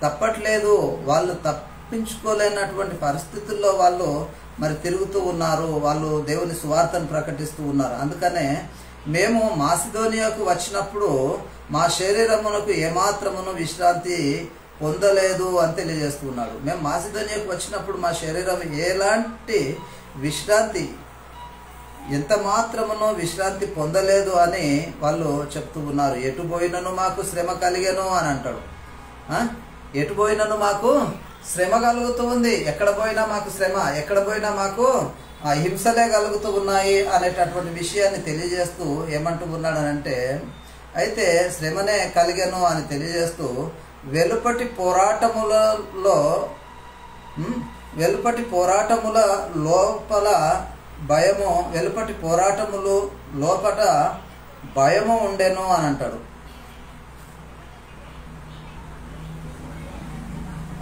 తప్పట్లేదు. వాళ్ళు తప్పించుకోలేనటువంటి పరిస్థితుల్లో వాళ్ళు మరి తిరుగుతూ ఉన్నారు, వాళ్ళు దేవుని సువార్తను ప్రకటిస్తూ ఉన్నారు. అందుకనే మేము మాసిదోనియాకు వచ్చినప్పుడు మా శరీరమునకు ఏమాత్రమును విశ్రాంతి పొందలేదు అని తెలియజేస్తున్నాడు. మేము మాసిదోనియాకు వచ్చినప్పుడు మా శరీరం ఎలాంటి విశ్రాంతి, ఎంత మాత్రమునో విశ్రాంతి పొందలేదు అని వాళ్ళు చెప్తూ ఉన్నారు. ఎటు పోయినను మాకు శ్రమ కలిగెను అని అంటాడు. ఎటు పోయినను మాకు శ్రమ కలుగుతూ ఉంది, ఎక్కడ పోయినా మాకు శ్రమ, ఎక్కడ పోయినా మాకు హింసలే కలుగుతూ ఉన్నాయి అనేటటువంటి విషయాన్ని తెలియజేస్తూ ఏమంటూ ఉన్నాడనంటే, అయితే శ్రమనే కలిగెను అని తెలియజేస్తూ వెలుపటి పోరాటముల లోపల భయము, వెలుపటి పోరాటములు లోపట భయము ఉండెను అని అంటాడు.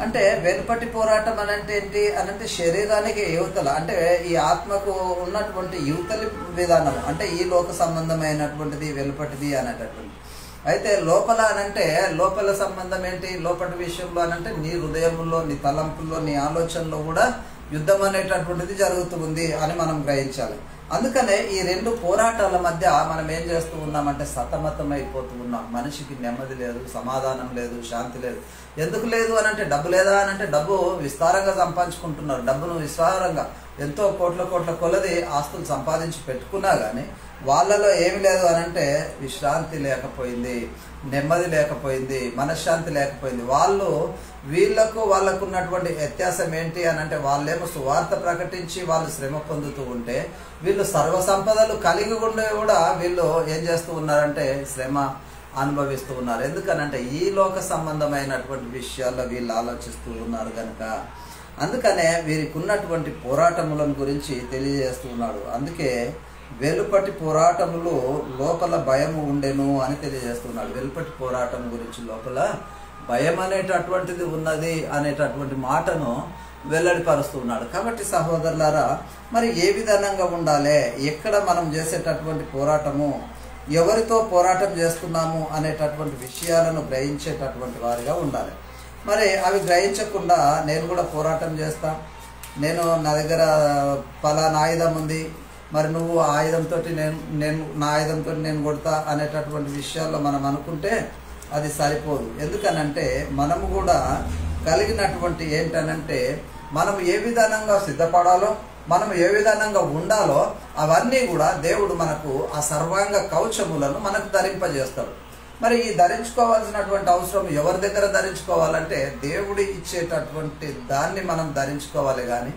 అంటే వెలుపటి పోరాటం అని అంటే ఏంటి అనంటే శరీరానికి యువతల, అంటే ఈ ఆత్మకు ఉన్నటువంటి యువతలి విధానం, అంటే ఈ లోక సంబంధమైనటువంటిది వెలుపటిది అనేటటువంటి. అయితే లోపల అనంటే లోపల సంబంధం ఏంటి, లోపటి విషయంలో అనంటే నీ హృదయంలో, నీ తలంపుల్లో, నీ ఆలోచనలో కూడా యుద్ధం అనేటటువంటిది జరుగుతుంది అని మనం గ్రహించాలి. అందుకనే ఈ రెండు పోరాటాల మధ్య మనం ఏం చేస్తూ ఉన్నామంటే సతమతం అయిపోతూ ఉన్నాం. మనిషికి నెమ్మది లేదు, సమాధానం లేదు, శాంతి లేదు. ఎందుకు లేదు అని అంటే డబ్బు లేదా అని అంటే డబ్బు విస్తారంగా సంపాదించుకుంటున్నారు. డబ్బును విస్తారంగా ఎంతో కోట్ల కొలది ఆస్తులు సంపాదించి పెట్టుకున్నా కానీ వాళ్ళలో ఏమి లేదు అని అంటే విశ్రాంతి లేకపోయింది, నెమ్మది లేకపోయింది, మనశ్శాంతి లేకపోయింది. వాళ్ళకు ఉన్నటువంటి వ్యత్యాసం ఏంటి అని అంటే వాళ్ళేమో సువార్త ప్రకటించి వాళ్ళు శ్రమ పొందుతూ ఉంటే వీళ్ళు సర్వసంపదలు కలిగి ఉండే కూడా వీళ్ళు ఏం చేస్తూ ఉన్నారంటే శ్రమ అనుభవిస్తూ ఉన్నారు. ఎందుకనంటే ఈ లోక సంబంధమైనటువంటి విషయాల్లో వీళ్ళు ఆలోచిస్తూ ఉన్నారు కనుక. అందుకనే వీరికి ఉన్నటువంటి పోరాటములను గురించి తెలియజేస్తూ ఉన్నాడు. అందుకే వెలుపటి పోరాటములో లోపల భయము ఉండెను అని తెలియజేస్తున్నాడు. వెలుపటి పోరాటం గురించి లోపల భయం అనేటటువంటిది ఉన్నది అనేటటువంటి మాటను వెల్లడిపరుస్తున్నాడు. కాబట్టి సహోదరులారా, మరి ఏ విధానంగా ఉండాలి, ఎక్కడ మనం చేసేటటువంటి పోరాటము, ఎవరితో పోరాటం చేస్తున్నాము అనేటటువంటి విషయాలను గ్రహించేటటువంటి వారిగా ఉండాలి. మరి అవి గ్రహించకుండా నేను కూడా పోరాటం చేస్తా, నా దగ్గర పలానా ఆయుధం ఉంది, మరి నువ్వు ఆ ఆయుధంతో నేను నా ఆయుధంతో నేను కొడతా అనేటటువంటి విషయాల్లో మనం అనుకుంటే అది సరిపోదు. ఎందుకనంటే మనము కూడా కలిగినటువంటి ఏంటనంటే మనం ఏ విధానంగా సిద్ధపడాలో, మనం ఏ విధానంగా ఉండాలో అవన్నీ కూడా దేవుడు మనకు ఆ సర్వాంగ కవచములను మనకు ధరింపజేస్తాడు. మరి ఈ ధరించుకోవాల్సినటువంటి అవసరం ఎవరి దగ్గర ధరించుకోవాలంటే దేవుడు ఇచ్చేటటువంటి దాన్ని మనం ధరించుకోవాలి. కానీ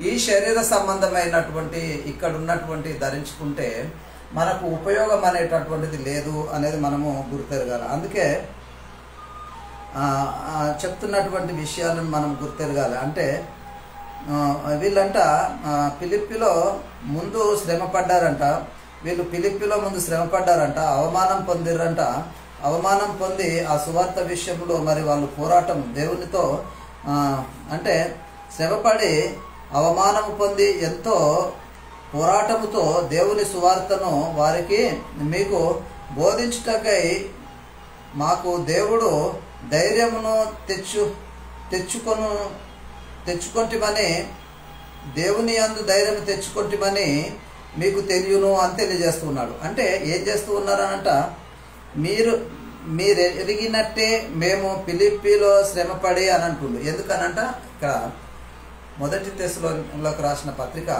ఈ శరీర సంబంధమైనటువంటి ఇక్కడ ఉన్నటువంటి ధరించుకుంటే మనకు ఉపయోగం అనేటటువంటిది లేదు అనేది మనము గుర్తెరగాలి. అందుకే చెప్తున్నటువంటి విషయాలను మనం గుర్తెరగాలి. అంటే వీళ్ళంట ఫిలిప్పీలో ముందు శ్రమ పడ్డారంట, అవమానం పొందిరంట. అవమానం పొంది ఆ సువార్త విషయంలో మరి వాళ్ళు పోరాటం దేవునితో అంటే శ్రమపడి అవమానం పొంది ఎంతో పోరాటముతో దేవుని సువార్తను వారికి మీకు బోధించుటకై మాకు దేవుడు ధైర్యమును తెచ్చుకొంటిమని, దేవుని యందు ధైర్యం తెచ్చుకొంటిమని మీకు తెలియను అని తెలియజేస్తున్నాడు. అంటే ఏం చేస్తూ ఉన్నారనంట, మీరు ఎరిగినట్టే మేము ఫిలిప్పీలో శ్రమపడి అని అంటుండు. ఎందుకనంట ఇక్కడ మొదటి తెస్సలోనిలకు రాసిన పత్రిక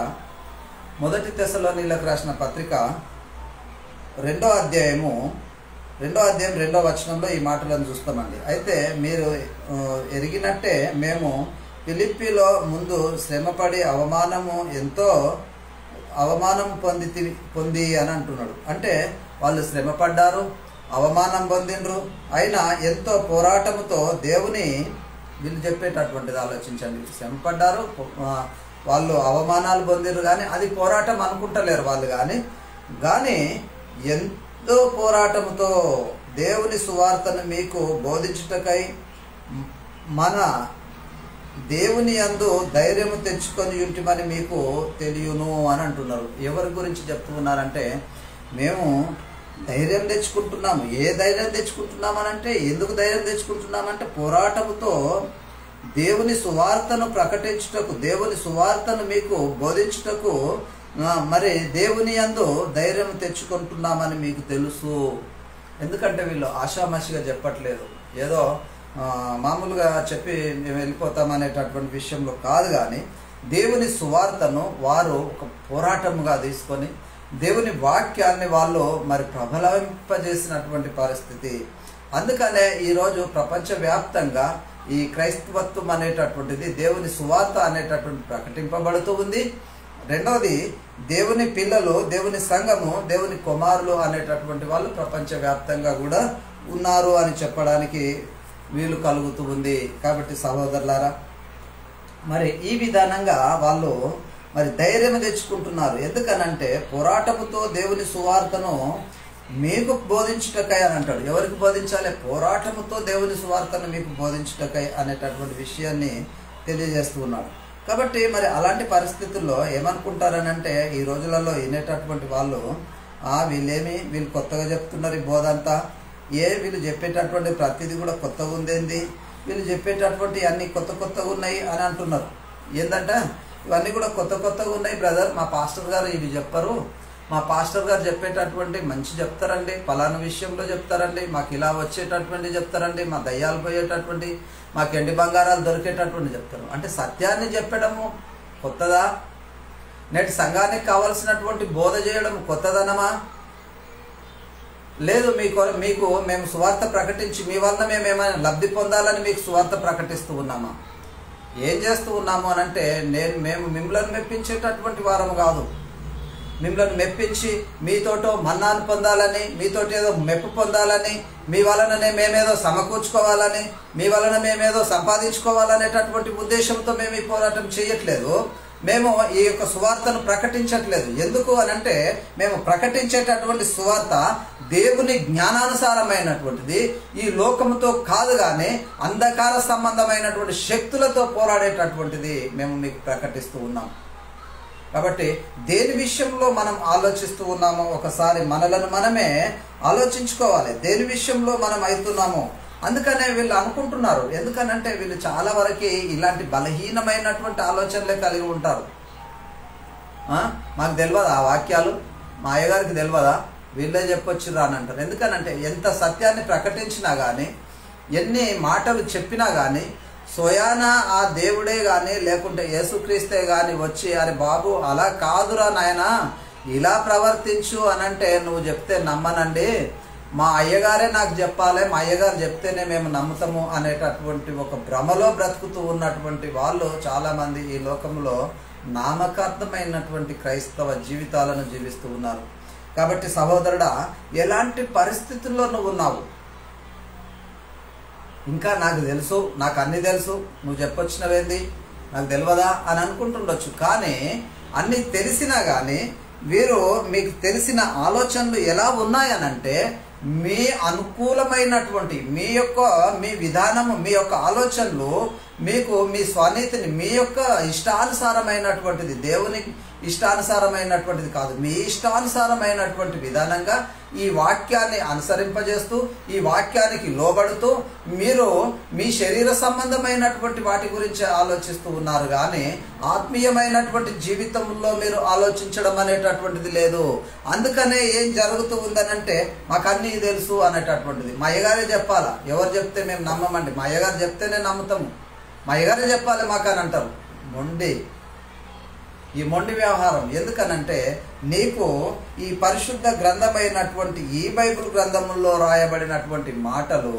2వ అధ్యాయం 2వ వచనంలో ఈ మాటలను చూస్తామండి. అయితే మీరు ఎరిగినట్టే మేము ఫిలిప్పీలో ముందు శ్రమపడి ఎంతో అవమానం పొంది అని అంటున్నాడు. అంటే వాళ్ళు శ్రమపడ్డారు, అవమానం పొందిండ్రు, అయినా ఎంతో పోరాటముతో దేవుని వీళ్ళు చెప్పేటటువంటిది ఆలోచించండి. శ్రమపడ్డారు, వాళ్ళు అవమానాలు పొందిరు, కానీ అది పోరాటం అనుకుంటలేరు వాళ్ళు. కానీ ఎంతో పోరాటముతో దేవుని సువార్తను మీకు బోధించుటకై మన దేవుని యందు ధైర్యము తెచ్చుకొని ఉంటిమని మీకు తెలియను అని అంటున్నారు. ఎవరి గురించి చెప్తున్నారంటే మేము ధైర్యం తెచ్చుకుంటున్నాము. ఏ ధైర్యం తెచ్చుకుంటున్నామనంటే, ఎందుకు ధైర్యం తెచ్చుకుంటున్నామంటే పోరాటముతో దేవుని సువార్తను ప్రకటించుటకు, దేవుని సువార్తను మీకు బోధించుటకు మరి దేవుని యందు ధైర్యం తెచ్చుకుంటున్నామని మీకు తెలుసు. ఎందుకంటే వీళ్ళు ఆషామాషిగా చెప్పట్లేదు, ఏదో మామూలుగా చెప్పి మేము వెళ్ళిపోతామనేటటువంటి విషయంలో కాదు. కానీ దేవుని సువార్తను వారు ఒక పోరాటముగా తీసుకొని దేవుని వాక్యాన్ని వాళ్ళు మరి ప్రబలింపజేసినటువంటి పరిస్థితి. అందుకనే ఈరోజు ప్రపంచవ్యాప్తంగా ఈ క్రైస్తవత్వం అనేటటువంటిది, దేవుని సువార్త అనేటటువంటి ప్రకటింపబడుతూ ఉంది. రెండవది దేవుని పిల్లలు, దేవుని సంఘము, దేవుని కుమారులు అనేటటువంటి వాళ్ళు ప్రపంచవ్యాప్తంగా కూడా ఉన్నారు అని చెప్పడానికి వీలు కలుగుతూ ఉంది. కాబట్టి సహోదరులారా, మరి ఈ విధానంగా వాళ్ళు మరి ధైర్యం తెచ్చుకుంటున్నారు. ఎందుకనంటే పోరాటముతో దేవుని సువార్తను మీకు బోధించుటకై అని అంటాడు. ఎవరికి బోధించాలి? పోరాటముతో దేవుని సువార్తను మీకు బోధించుటకై అనేటటువంటి విషయాన్ని తెలియజేస్తూ ఉన్నాడు. కాబట్టి మరి అలాంటి పరిస్థితుల్లో ఏమనుకుంటారనంటే, ఈ రోజులలో వినేటటువంటి వాళ్ళు వీళ్ళు కొత్తగా చెప్తున్నారు ఈ బోధ అంతా, వీళ్ళు చెప్పేటటువంటి ప్రతిదీ కూడా కొత్తగా ఉందేంది, వీళ్ళు చెప్పేటటువంటి అన్ని కొత్తగా ఉన్నాయి అని అంటున్నారు. ఏంటంటే ఇవన్నీ కూడా కొత్తగా ఉన్నాయి బ్రదర్, మా పాస్టర్ గారు ఇవి చెప్పరు, మా పాస్టర్ గారు చెప్పేటటువంటి మంచి చెప్తారండి, పలానా విషయంలో చెప్తారండి, మాకు ఇలా వచ్చేటటువంటి చెప్తారండి, మా దయ్యాలు పోయేటటువంటి, మాకు ఎండి బంగారాలు దొరికేటటువంటి చెప్తారు. అంటే సత్యాన్ని చెప్పడము కొత్తదా? నేటి సంఘానికి కావాల్సినటువంటి బోధ చేయడం కొత్తదనమా? లేదు, మీకు మేము సువార్త ప్రకటించి మీ వల్ల మేము ఏమైనా లబ్ధి పొందాలని మీకు సువార్త ప్రకటిస్తూ ఉన్నామా? ఏం చేస్తూ ఉన్నాము అనంటే, మేము మిమ్మల్ని మెప్పించేటటువంటి వారము కాదు. మిమ్మల్ని మెప్పించి మీతోటో మన్నాను పొందాలని, మీతోటి ఏదో మెప్పు పొందాలని, మీ వలననే మేమేదో సమకూర్చుకోవాలని, మీ వలన మేమేదో సంపాదించుకోవాలనేటటువంటి ఉద్దేశంతో మేము ఈ పోరాటం చేయట్లేదు. మేము ఈ యొక్క సువార్తను ప్రకటించట్లేదు. ఎందుకు అని అంటే మేము ప్రకటించేటటువంటి సువార్త దేవుని జ్ఞానానుసారమైనటువంటిది, ఈ లోకముతో కాదు కానీ అంధకార సంబంధమైనటువంటి శక్తులతో పోరాడేటటువంటిది మేము మీకు ప్రకటిస్తూ ఉన్నాం. కాబట్టి దేని విషయంలో మనం ఆలోచిస్తూ ఉన్నామో ఒకసారి మనలను మనమే ఆలోచించుకోవాలి. దేని విషయంలో మనం అవుతున్నామో. అందుకనే వీళ్ళు అనుకుంటున్నారు. ఎందుకనంటే వీళ్ళు చాలా వరకు ఇలాంటి బలహీనమైనటువంటి ఆలోచనలే కలిగి ఉంటారు. మాకు తెలియదా ఆ వాక్యాలు, మా అయ్యగారికి తెలియదా, వీళ్ళే చెప్పొచ్చిర్రా అని అంటారు. ఎందుకనంటే ఎంత సత్యాన్ని ప్రకటించినా కానీ, ఎన్ని మాటలు చెప్పినా కానీ స్వయాన ఆ దేవుడే కానీ లేకుంటే యేసుక్రీస్తే కానీ వచ్చి అరే బాబు అలా కాదురా నాయనా ఇలా ప్రవర్తించు అనంటే నువ్వు చెప్తే నమ్మనండి, మా అయ్యగారే నాకు చెప్పాలి, మా అయ్యగారు చెప్తేనే మేము నమ్ముతాము అనేటటువంటి ఒక భ్రమలో బ్రతుకుతూ ఉన్నటువంటి వాళ్ళు చాలామంది ఈ లోకంలో నామకార్థమైనటువంటి క్రైస్తవ జీవితాలను జీవిస్తూ ఉన్నారు. కాబట్టి సహోదరుడా, ఎలాంటి పరిస్థితుల్లో నువ్వు ఉన్నావు? ఇంకా నాకు తెలుసు, నాకు అన్నీ తెలుసు, నువ్వు చెప్పొచ్చినవేంది నాకు తెలియదా అని అనుకుంటుండొచ్చు. కానీ అన్నీ తెలిసినా కానీ వీరు మీకు తెలిసిన ఆలోచనలు ఎలా ఉన్నాయనంటే మీ అనుకూలమైనటువంటి మీ విధానము, మీ యొక్క ఆలోచనలు మీకు మీ స్వనీతిని, మీ యొక్క ఇష్టానుసారమైనటువంటిది, దేవుని ఇష్టానుసారమైనటువంటిది కాదు, మీ ఇష్టానుసారమైనటువంటి విధానంగా ఈ వాక్యాన్ని అనుసరింపజేస్తూ ఈ వాక్యానికి లోబడుతూ మీరు మీ శరీర సంబంధమైనటువంటి వాటి గురించి ఆలోచిస్తూ ఉన్నారు. కానీ ఆత్మీయమైనటువంటి జీవితంలో మీరు ఆలోచించడం అనేటటువంటిది లేదు. అందుకనే ఏం జరుగుతూ ఉందనంటే మాకు అన్నీ తెలుసు అనేటటువంటిది. మా అయ్యగారే చెప్పాలా, ఎవరు చెప్తే మేము నమ్మమండి, మా అయ్యగారు చెప్తేనే నమ్ముతాము, మా అయ్యగారే చెప్పాలి మాకు అని అంటారు. ఈ మొండి వ్యవహారం. ఎందుకనంటే నీకు ఈ పరిశుద్ధ గ్రంథమైనటువంటి ఈ బైబిల్ గ్రంథముల్లో రాయబడినటువంటి మాటలు,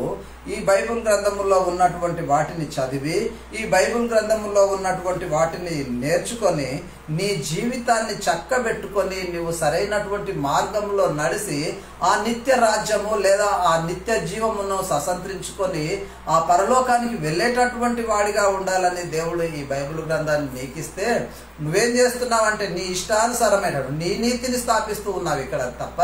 ఈ బైబిల్ గ్రంథముల్లో ఉన్నటువంటి వాటిని చదివి ఈ బైబిల్ గ్రంథముల్లో ఉన్నటువంటి వాటిని నేర్చుకొని నీ జీవితాన్ని చక్కబెట్టుకొని నువ్వు సరైనటువంటి మార్గంలో నడిచి ఆ నిత్య రాజ్యము లేదా ఆ నిత్య జీవమును ససంత్రించుకొని ఆ పరలోకానికి వెళ్ళేటటువంటి వాడిగా ఉండాలని దేవుడు ఈ బైబిల్ గ్రంథాన్ని నీకిస్తే నువ్వేం చేస్తున్నావు అంటే నీ ఇష్టానుసారమైన నీ నీతిని స్థాపిస్తూ ఉన్నావు ఇక్కడ తప్ప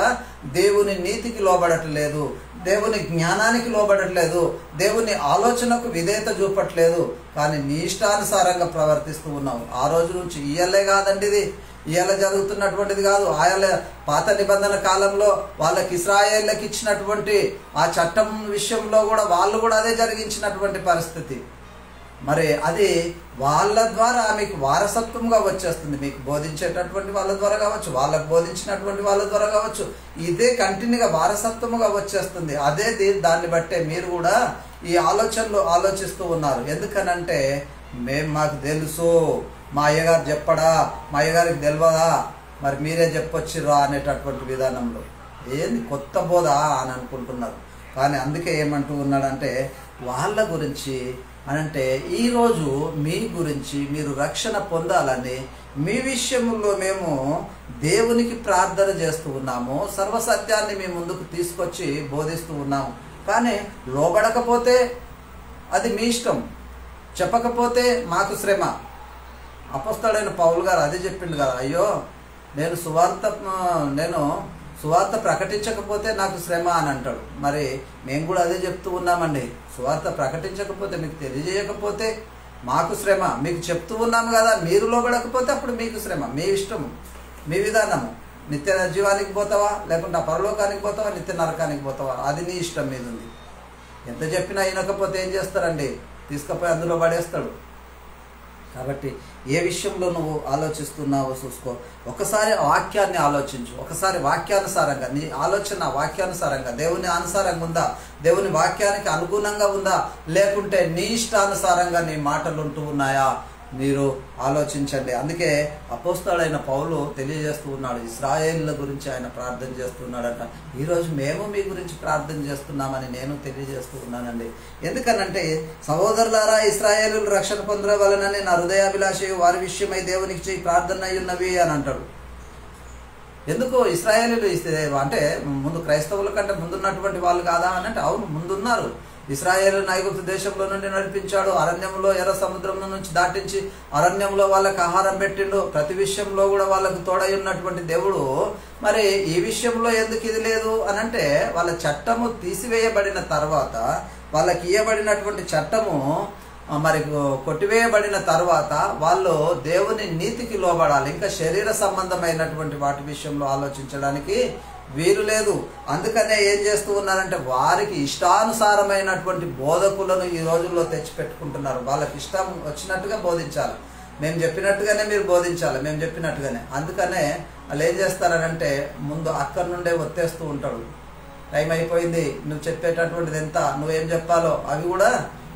దేవుని నీతికి లోబడట్లేదు, దేవుని జ్ఞానానికి లోబడట్లేదు, దేవుని ఆలోచనకు విధేయత చూపట్లేదు. కానీ నీ ఇష్టానుసారంగా ప్రవర్తిస్తూ ఉన్నావు. ఆ రోజు నుంచి ఇయ్యలే కాదండి, ఇది ఇయ్యాల జరుగుతున్నటువంటిది కాదు. ఆయన పాత నిబంధన కాలంలో వాళ్ళకి ఇశ్రాయేళ్ళకి ఇచ్చినటువంటి ఆ చట్టం విషయంలో కూడా వాళ్ళు కూడా అదే జరిగించినటువంటి పరిస్థితి. మరి అది వాళ్ళ ద్వారా మీకు వారసత్వంగా వచ్చేస్తుంది. మీకు బోధించేటటువంటి వాళ్ళ ద్వారా కావచ్చు, వాళ్ళకు బోధించినటువంటి వాళ్ళ ద్వారా కావచ్చు, ఇదే కంటిన్యూగా వారసత్వముగా వచ్చేస్తుంది. అదే దాన్ని బట్టే మీరు కూడా ఈ ఆలోచనలు ఆలోచిస్తూ ఉన్నారు. ఎందుకనంటే మాకు తెలుసు, మా అయ్యగారు చెప్పడా, మా అయ్యగారికి తెలియదా, మరి మీరే చెప్పొచ్చిర్రా అనేటటువంటి విధానంలో ఏంది కొత్త బోధ అని అనుకుంటున్నారు. కానీ అందుకే ఏమంటూ ఉన్నాడంటే వాళ్ళ గురించి అనంటే ఈరోజు మీ గురించి మీరు రక్షణ పొందాలని మీ విషయంలో మేము దేవునికి ప్రార్థన చేస్తూ ఉన్నాము, సర్వసత్యాన్ని మీ ముందుకు తీసుకొచ్చి బోధిస్తూ ఉన్నాము. కానీ లోబడకపోతే అది మీ ఇష్టం, చెప్పకపోతే మాకు శ్రమ. అపోస్తలుడైన పౌలు గారు అదే చెప్పిండు కదా, అయ్యో నేను సువార్త ప్రకటించకపోతే నాకు శ్రమ అని అంటాడు. మరి మేము కూడా అదే చెప్తూ ఉన్నామండి, సువార్త ప్రకటించకపోతే మీకు తెలియజేయకపోతే మాకు శ్రమ. మీకు చెప్తూ ఉన్నాము కదా, మీరు లోబడకపోతే అప్పుడు మీకు శ్రమ. మీ ఇష్టము, మీ విధానము. నిత్య జీవానికి పోతావా, లేకుంటే పరలోకానికి పోతావా, నిత్య నరకానికి పోతావా, అది నీ ఇష్టం మీద ఉంది. ఎంత చెప్పినా వినకపోతే ఏం చేస్తారండి, తీసుకుపోయి అందులో పడేస్తాడు. కాబట్టి ఏ విషయంలో నువ్వు ఆలోచిస్తున్నావో చూసుకో. ఒకసారి వాక్యాన్ని ఆలోచించు, ఒకసారి వాక్యానుసారంగా నీ ఆలోచన వాక్యానుసారంగా దేవుని అనుసారంగా ఉందా, దేవుని వాక్యానికి అనుగుణంగా ఉందా, లేకుంటే నీ ఇష్టానుసారంగా నీ మాటలు ఉంటూ ఉన్నాయా, మీరు ఆలోచించండి. అందుకే అపోస్తలుడైన పౌలు తెలియజేస్తూ ఉన్నాడు, ఇశ్రాయేలుల గురించి ఆయన ప్రార్థన చేస్తున్నాడట. ఈరోజు మేము మీ గురించి ప్రార్థన చేస్తున్నామని నేను తెలియజేస్తూ ఉన్నానండి. ఎందుకనంటే సహోదరులారా, ఇశ్రాయేలు రక్షణ పొందవలనని నా హృదయాభిలాష వారి విషయమై దేవునికి చేయి ప్రార్థన అయ్యున్నవి అని అంటాడు. ఎందుకు ఇశ్రాయేలీలు అంటే ముందు క్రైస్తవుల కంటే ముందున్నటువంటి వాళ్ళు కాదా అని అంటే అవును ముందున్నారు. ఇశ్రాయేలును ఐగుప్తు దేశంలో నుండి నడిపించాడు, అరణ్యంలో ఎర్ర సముద్రం నుంచి దాటించి అరణ్యంలో వాళ్ళకి ఆహారం పెట్టిండు, ప్రతి విషయంలో కూడా వాళ్ళకు తోడై ఉన్నటువంటి దేవుడు మరి ఈ విషయంలో ఎందుకు ఇది లేదు అని అంటే, వాళ్ళ చట్టము తీసివేయబడిన తర్వాత, వాళ్ళకి ఇవ్వబడినటువంటి చట్టము మరి కొట్టివేయబడిన తర్వాత వాళ్ళు దేవుని నీతికి లోబడాలి. ఇంకా శరీర సంబంధమైనటువంటి వాటి విషయంలో ఆలోచించడానికి వీలు లేదు. అందుకనే ఏం చేస్తూ ఉన్నారంటే, వారికి ఇష్టానుసారమైనటువంటి బోధకులను ఈ రోజుల్లో తెచ్చిపెట్టుకుంటున్నారు. వాళ్ళకి ఇష్టం వచ్చినట్టుగా బోధించాలి, మేము చెప్పినట్టుగానే మీరు బోధించాలి, మేము చెప్పినట్టుగానే. అందుకనే వాళ్ళు ఏం చేస్తారనంటే, ముందు అక్కడి నుండే ఒత్తేస్తూ ఉంటాడు. టైం అయిపోయింది, నువ్వు చెప్పేటటువంటిది ఎంత, నువ్వేం చెప్పాలో అవి కూడా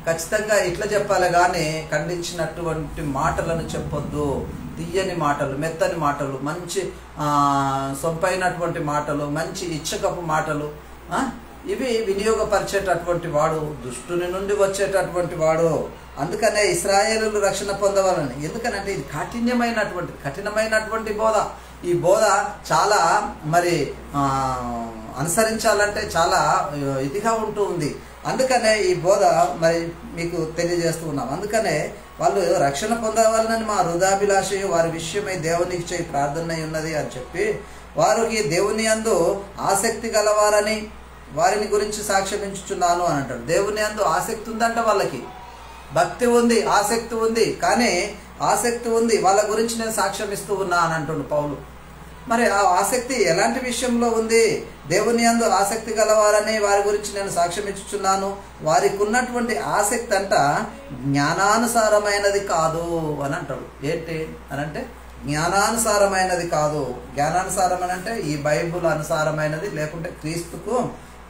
ఖచ్చితంగా ఇట్లా చెప్పాలి, కానీ ఖండించినటువంటి మాటలను చెప్పొద్దు. తీయని మాటలు, మెత్తని మాటలు, మంచి సొంపైనటువంటి మాటలు, మంచి ఇచ్చకపు మాటలు, ఇవి వినియోగపరిచేటటువంటి వాడు దుష్టుని నుండి వచ్చేటటువంటి వాడు. అందుకనే ఇశ్రాయేలులు రక్షణ పొందవాలని. ఎందుకనంటే ఇది కఠినమైనటువంటి బోధ. ఈ బోధ చాలా మరి అనుసరించాలంటే చాలా ఇదిగా ఉంటూ ఉంది. అందుకనే ఈ బోధ మరి మీకు తెలియజేస్తూ ఉన్నాం. అందుకనే వాళ్ళు రక్షణ పొందవాలని మా హృదయాభిలాషయు వారి విషయమై దేవునికి చేయి ప్రార్థన ఉన్నది అని చెప్పి, వారికి దేవుని యందు ఆసక్తి గలవారని వారిని గురించి సాక్ష్యమించుచున్నాను అని అంటాడు. దేవుని యందు ఆసక్తి ఉందంట, వాళ్ళకి భక్తి ఉంది, ఆసక్తి ఉంది, కానీ ఆసక్తి ఉంది, వాళ్ళ గురించి నేను సాక్ష్యం ఇస్తూ ఉన్నా అని అంటుండు పౌలు. మరి ఆ ఆసక్తి ఎలాంటి విషయంలో ఉంది? దేవుని యందు ఆసక్తి గలవారని వారి గురించి నేను సాక్ష్యం ఇచ్చుచున్నాను. వారికి ఉన్నటువంటి ఆసక్తి అంట జ్ఞానానుసారమైనది కాదు అని అంటాడు. ఏంటి అని అంటే, జ్ఞానానుసారమైనది కాదు. జ్ఞానానుసారం అని అంటే ఈ బైబుల్ అనుసారమైనది, లేకుంటే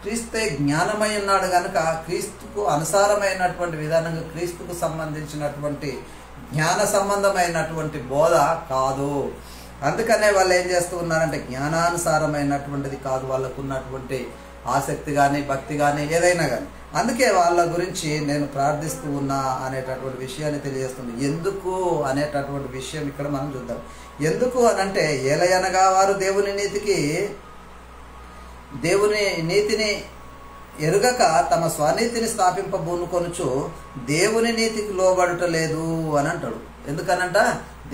క్రీస్తే జ్ఞానమై ఉన్నాడు కనుక క్రీస్తుకు అనుసారమైనటువంటి విధానంగా క్రీస్తుకు సంబంధించినటువంటి జ్ఞాన సంబంధమైనటువంటి బోధ కాదు. అందుకనే వాళ్ళు ఏం చేస్తూ ఉన్నారంటే, జ్ఞానానుసారమైనటువంటిది కాదు వాళ్ళకు ఉన్నటువంటి ఆసక్తి కానీ భక్తి కానీ ఏదైనా కానీ. అందుకే వాళ్ళ గురించి నేను ప్రార్థిస్తూ ఉన్నా అనేటటువంటి విషయాన్ని తెలియజేస్తుంది. ఎందుకు అనేటటువంటి విషయం ఇక్కడ మనం చూద్దాం. ఎందుకు అనంటే, ఏలయనగా వారు దేవుని నీతిని ఎరుగక తమ స్వనీతిని స్థాపింపబూనుకొనుచు దేవుని నీతికి లోబడటలేదు అని అంటాడు. ఎందుకనంట,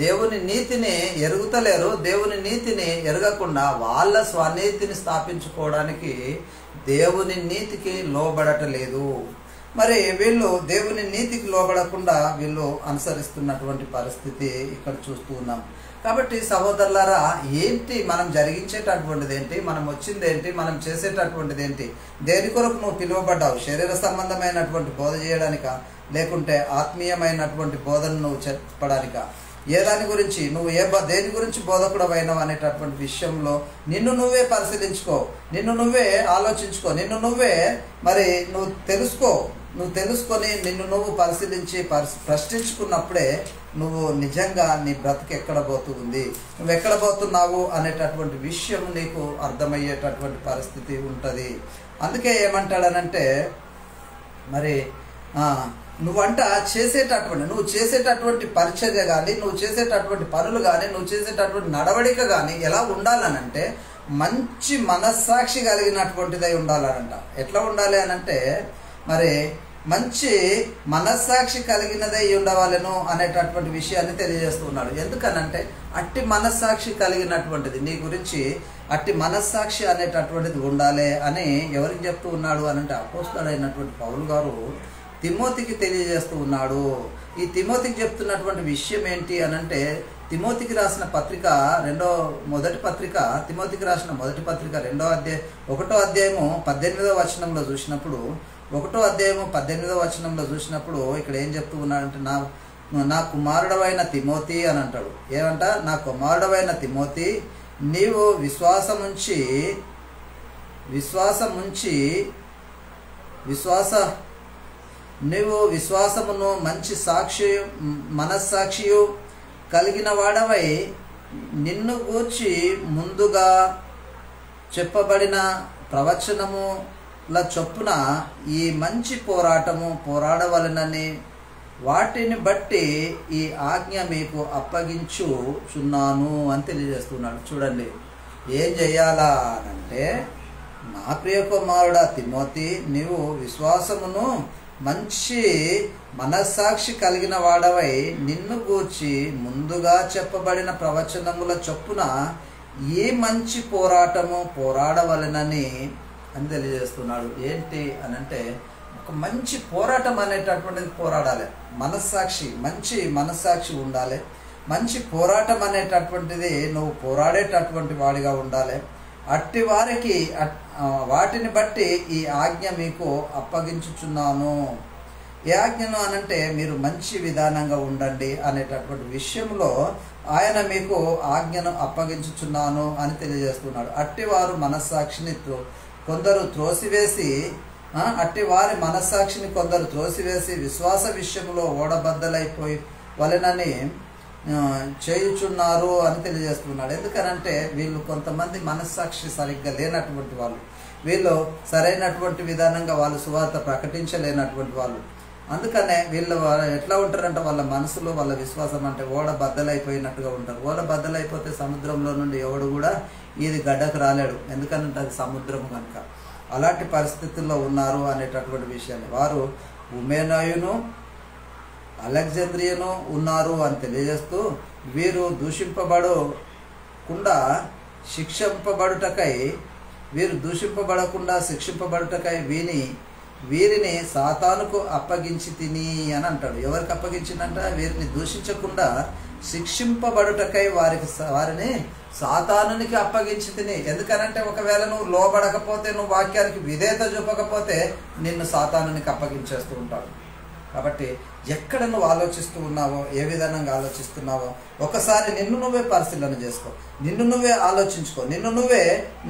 దేవుని నీతిని ఎరుగుతలేరు. దేవుని నీతిని ఎరగకుండా వాళ్ళ స్వనీతిని స్థాపించుకోవడానికి దేవుని నీతికి లోబడటలేదు. మరి వీళ్ళు దేవుని నీతికి లోబడకుండా వీళ్ళు అనుసరిస్తున్నటువంటి పరిస్థితి ఇక్కడ చూస్తూ ఉన్నాం. కాబట్టి సహోదరులారా, ఏంటి మనం జరిగించేటటువంటిది ఏంటి, మనం వచ్చింది ఏంటి, మనం చేసేటటువంటిది ఏంటి? దేని కొరకు నువ్వు పిలువబడ్డావు? శరీర సంబంధమైనటువంటి బోధ చేయడానికా, లేకుంటే ఆత్మీయమైనటువంటి బోధను నువ్వు చెప్పడానికా? ఏ దాని గురించి నువ్వు దేని గురించి బోధకుడు అయినావు అనేటటువంటి విషయంలో నిన్ను నువ్వే పరిశీలించుకో, నిన్ను నువ్వే ఆలోచించుకో, నిన్ను నువ్వే మరి నువ్వు తెలుసుకొని నిన్ను నువ్వు పరిశీలించి ప్రశ్నించుకున్నప్పుడే నువ్వు నిజంగా నీ బ్రతుకు ఎక్కడ పోతుంది, నువ్వు ఎక్కడ పోతున్నావు అనేటటువంటి విషయం నీకు అర్థమయ్యేటటువంటి పరిస్థితి ఉంటుంది. అందుకే ఏమంటాడనంటే, మరి నువ్వు చేసేటటువంటి పరిచర్య కానీ, నువ్వు చేసేటటువంటి పనులు కానీ, నువ్వు చేసేటటువంటి నడవడిక కానీ ఎలా ఉండాలనంటే మంచి మనస్సాక్షి కలిగినటువంటిదై ఉండాలనంట. ఎట్లా ఉండాలి అనంటే, మరి మంచి మనస్సాక్షి కలిగినదై ఉండవాలను అనేటటువంటి విషయాన్ని తెలియజేస్తున్నాడు. ఎందుకనంటే, అట్టి మనస్సాక్షి కలిగినటువంటిది నీ గురించి అట్టి మనస్సాక్షి అనేటటువంటిది ఉండాలి అని ఎవరికి చెప్తూ ఉన్నాడు అనంటే, అపోస్తలుడైనటువంటి పౌలు గారు తిమోతికి తెలియజేస్తూ ఉన్నాడు. ఈ తిమోతికి చెప్తున్నటువంటి విషయం ఏంటి అనంటే, తిమోతికి రాసిన పత్రిక మొదటి పత్రిక 1వ అధ్యాయము 18వ వచనంలో చూసినప్పుడు 1వ అధ్యాయము 18వ వచనంలో చూసినప్పుడు ఇక్కడ ఏం చెప్తూ ఉన్నాడంటే, నా కుమారుడవైన తిమోతి అని అంటాడు. ఏమంట? నా కుమారుడవైన తిమోతి, నీవు నీవు విశ్వాసమును మంచి మనస్సాక్షియు కలిగిన వాడవై నిన్ను గూర్చి ముందుగా చెప్పబడిన ప్రవచనముల చొప్పున ఈ మంచి పోరాడవలనని వాటిని బట్టి ఈ ఆజ్ఞ మీకు అప్పగించుచున్నాను అని తెలియజేస్తున్నాడు. చూడండి, ఏం చెయ్యాలా అనంటే, నా ప్రియ కుమారుడా తిమోతి, నీవు విశ్వాసమును మంచి మనస్సాక్షి కలిగిన వాడవై నిన్ను గూర్చి ముందుగా చెప్పబడిన ప్రవచనముల చొప్పున ఈ మంచి పోరాటము పోరాడవలెనని అని తెలియజేస్తున్నాడు. ఏంటి అని అంటే, ఒక మంచి పోరాటం అనేటటువంటిది పోరాడాలి. మనస్సాక్షి, మంచి మనస్సాక్షి ఉండాలి. మంచి పోరాటం అనేటటువంటిది నువ్వు పోరాడేటటువంటి వాడిగా ఉండాలి. అట్టి వారికి వాటిని బట్టి ఈ ఆజ్ఞ మీకు అప్పగించుచున్నాను. ఏ ఆజ్ఞను అనంటే, మీరు మంచి విధానంగా ఉండండి అనేటటువంటి విషయంలో ఆయన మీకు ఆజ్ఞను అప్పగించుచున్నాను అని తెలియజేస్తున్నాడు. అట్టి వారు మనస్సాక్షిని కొందరు త్రోసివేసి అట్టి వారి మనస్సాక్షిని కొందరు త్రోసివేసి విశ్వాస విషయంలో ఓడబద్దలైపోయి వలెనని చేయుచున్నారు అని తెలియజేస్తున్నాడు. ఎందుకనంటే వీళ్ళు కొంతమంది మనస్సాక్షి సరిగ్గా లేనటువంటి వాళ్ళు, వీళ్ళు సరైనటువంటి విధానంగా వాళ్ళు సువార్త ప్రకటించలేనటువంటి వాళ్ళు. అందుకనే వీళ్ళు ఎట్లా ఉంటారంటే, వాళ్ళ మనసులో వాళ్ళ విశ్వాసం అంటే ఓడ బద్దలైపోయినట్టుగా ఉంటారు. ఓడ బద్దలైపోతే సముద్రంలో నుండి ఎవడు కూడా ఇది గడ్డకు రాలేడు, ఎందుకంటే అది సముద్రం కనుక. అలాంటి పరిస్థితుల్లో ఉన్నారు అనేటటువంటి విషయాన్ని వారు ఉమేనాయును అలెగ్జాంద్రియను ఉన్నారు అని తెలియజేస్తూ, వీరు దూషింపబడకుండా శిక్షింపబడుటకై వీరిని సాతానుకు అప్పగించి తిని అని అంటాడు. ఎవరికి అప్పగించిందంట? వీరిని దూషించకుండా శిక్షింపబడుటకై వారిని సాతానునికి అప్పగించి తిని. ఎందుకనంటే, ఒకవేళ నువ్వు లోబడకపోతే, నువ్వు వాక్యానికి విధేయత చూపకపోతే నిన్ను సాతానునికి అప్పగించేస్తూ ఉంటాడు. కాబట్టి ఎక్కడ నువ్వు ఆలోచిస్తూ ఉన్నావో, ఏ విధానంగా ఆలోచిస్తున్నావో ఒకసారి నిన్ను నువ్వే పరిశీలన చేసుకో, నిన్ను నువ్వే ఆలోచించుకో,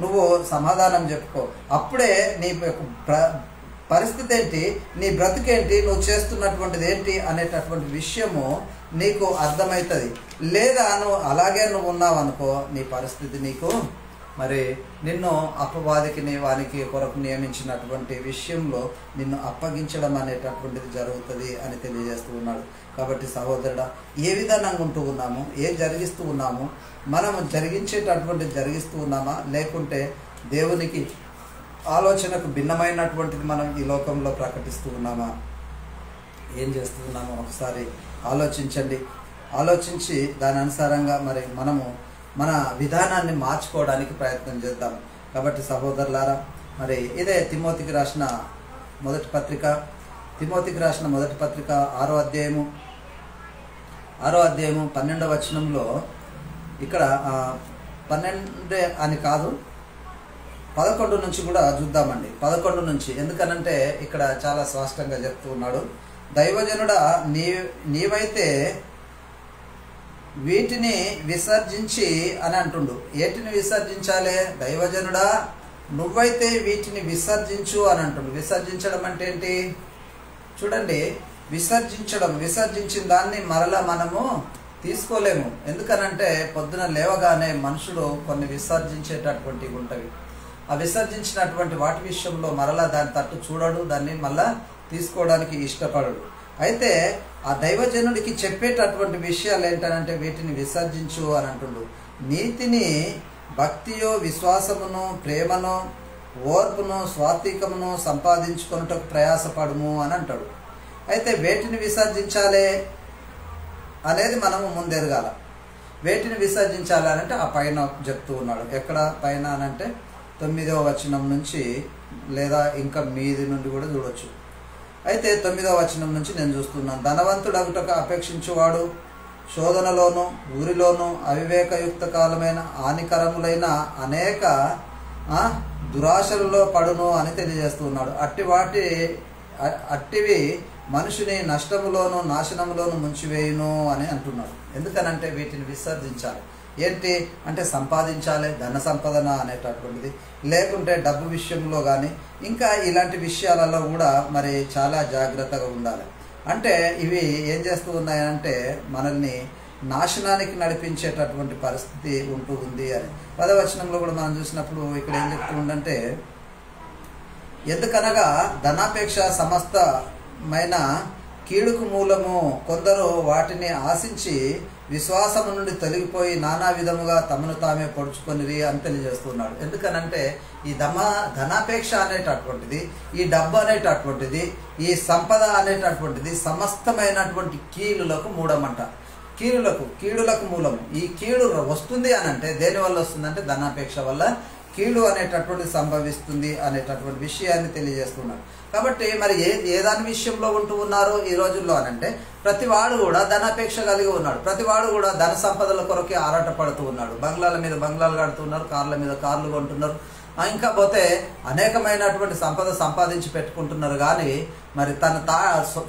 నువ్వు సమాధానం చెప్పుకో. అప్పుడే నీ పరిస్థితి ఏంటి, నీ బ్రతికేంటి, నువ్వు చేస్తున్నటువంటిది ఏంటి అనేటటువంటి విషయము నీకు అర్థమవుతుంది. లేదా నువ్వు ఉన్నావు అనుకో, నీ పరిస్థితి నీకు మరి నిన్ను అపవాదికి వానికి కొరకు నియమించినటువంటి విషయంలో నిన్ను అప్పగించడం అనేటటువంటిది జరుగుతుంది అని తెలియజేస్తూ ఉన్నాడు. కాబట్టి సహోదరుడా, ఏ విధానంగా ఉంటూ ఉన్నాము, ఏం జరిగిస్తూ ఉన్నాము, మనం జరిగిస్తూ ఉన్నామా, లేకుంటే దేవునికి ఆలోచనకు భిన్నమైనటువంటిది మనం ఈ లోకంలో ప్రకటిస్తూ ఉన్నామా, ఏం చేస్తూ ఉన్నామో ఒకసారి ఆలోచించండి. ఆలోచించి దాని అనుసారంగా మరి మనము మన విధానాన్ని మార్చుకోవడానికి ప్రయత్నం చేద్దాం. కాబట్టి సహోదరులారా, మరి ఇదే తిమోతికి రాసిన మొదటి పత్రిక 6వ అధ్యాయము 12వ వచనంలో, ఇక్కడ 12 అని కాదు 11 నుంచి కూడా చూద్దామండి. 11 నుంచి, ఎందుకనంటే ఇక్కడ చాలా స్పష్టంగా చెప్తూ ఉన్నాడు. దైవజనుడా, నీవైతే వీటిని విసర్జించి అని అంటుండు. ఏటిని విసర్జించాలి? దైవజనుడా, నువ్వైతే వీటిని విసర్జించు అని అంటుండు. విసర్జించడం అంటే ఏంటి చూడండి. విసర్జించిన దాన్ని మరలా మనము తీసుకోలేము. ఎందుకనంటే, పొద్దున లేవగానే మనుషుడు కొన్ని విసర్జించేటటువంటివి ఉంటవి. ఆ విసర్జించినటువంటి వాటి విషయంలో మరలా దాని తట్టు చూడడు, దాన్ని మళ్ళా తీసుకోవడానికి ఇష్టపడడు. అయితే ఆ దైవజనుడికి చెప్పేటటువంటి విషయాలు ఏంటంటే, వీటిని విసర్జించు అని అంటుండు. నీతిని, భక్తియో, విశ్వాసమును, ప్రేమను, ఓర్పును, స్వాత్వికమును సంపాదించుకొనుటకు ప్రయాసపడుము అని అంటాడు. అయితే వేటిని విసర్జించాలి అనేది మనము ముందెరగాల. వేటిని విసర్జించాలి అంటే ఆ పైన చెప్తూ ఉన్నాడు. ఎక్కడ పైన అనంటే 9వ వచనం నుంచి, లేదా ఇంకా మీది నుండి కూడా చూడొచ్చు. అయితే 9వ వచనం నుంచి నేను చూస్తున్నాను. ధనవంతుడగుటకు అపేక్షించువాడు శోధనలోను, ఊరిలోను, అవివేకయుక్త కాలమైన హానికరములైన అనేక దురాశలలో పడును అని తెలియజేస్తున్నాడు. అట్టివి మనిషిని నష్టములోను, నాశనములోను ముంచివేయును అని అంటున్నాడు. ఎందుకనంటే వీటిని విసర్జించాలి. ఏంటి అంటే, సంపాదించాలి, ధన సంపదన అనేటటువంటిది, లేకుంటే డబ్బు విషయంలో కానీ ఇంకా ఇలాంటి విషయాలలో కూడా మరి చాలా జాగ్రత్తగా ఉండాలి. అంటే ఇవి ఏం చేస్తూ ఉన్నాయంటే, మనల్ని నాశనానికి నడిపించేటటువంటి పరిస్థితి ఉంటూ ఉంది అని 10వ వచనంలో కూడా మనం చూసినప్పుడు ఇక్కడ ఏం చెప్తూ ఉందంటే, ఎందుకనగా ధనాపేక్ష సమస్తమైన కీడుకు మూలము. కొందరు వాటిని ఆశించి విశ్వాసము నుండి తొలగిపోయి నానా విధముగా తమను తామే పొడుచుకొనిరి అని తెలియజేస్తున్నాడు. ఎందుకనంటే ఈ ధనాపేక్ష అనేటటువంటిది, ఈ డబ్బు అనేటటువంటిది, ఈ సంపద అనేటటువంటిది సమస్తమైనటువంటి కీడులకు మూలమంట. కీడులకు మూలము. ఈ కీడు వస్తుంది అని అంటే దేనివల్ల వస్తుందంటే ధనాపేక్ష వల్ల కీడు అనేటటువంటి సంభవిస్తుంది అనేటటువంటి విషయాన్ని తెలియజేస్తున్నాడు. కాబట్టి మరి ఏ దాని విషయంలో ఉంటూ ఉన్నారు ఈ రోజుల్లో అనంటే ప్రతివాడు కూడా ధనాపేక్ష కలిగి ఉన్నాడు. ప్రతివాడు కూడా ధన సంపదల కొరకే ఆరాటపడుతూ ఉన్నాడు. బంగ్లాల మీద బంగ్లాలు కడుతున్నారు, కార్ల మీద కార్లు కొంటున్నారు, ఇంకా పోతే అనేకమైనటువంటి సంపద సంపాదించి పెట్టుకుంటున్నారు. కానీ మరి తన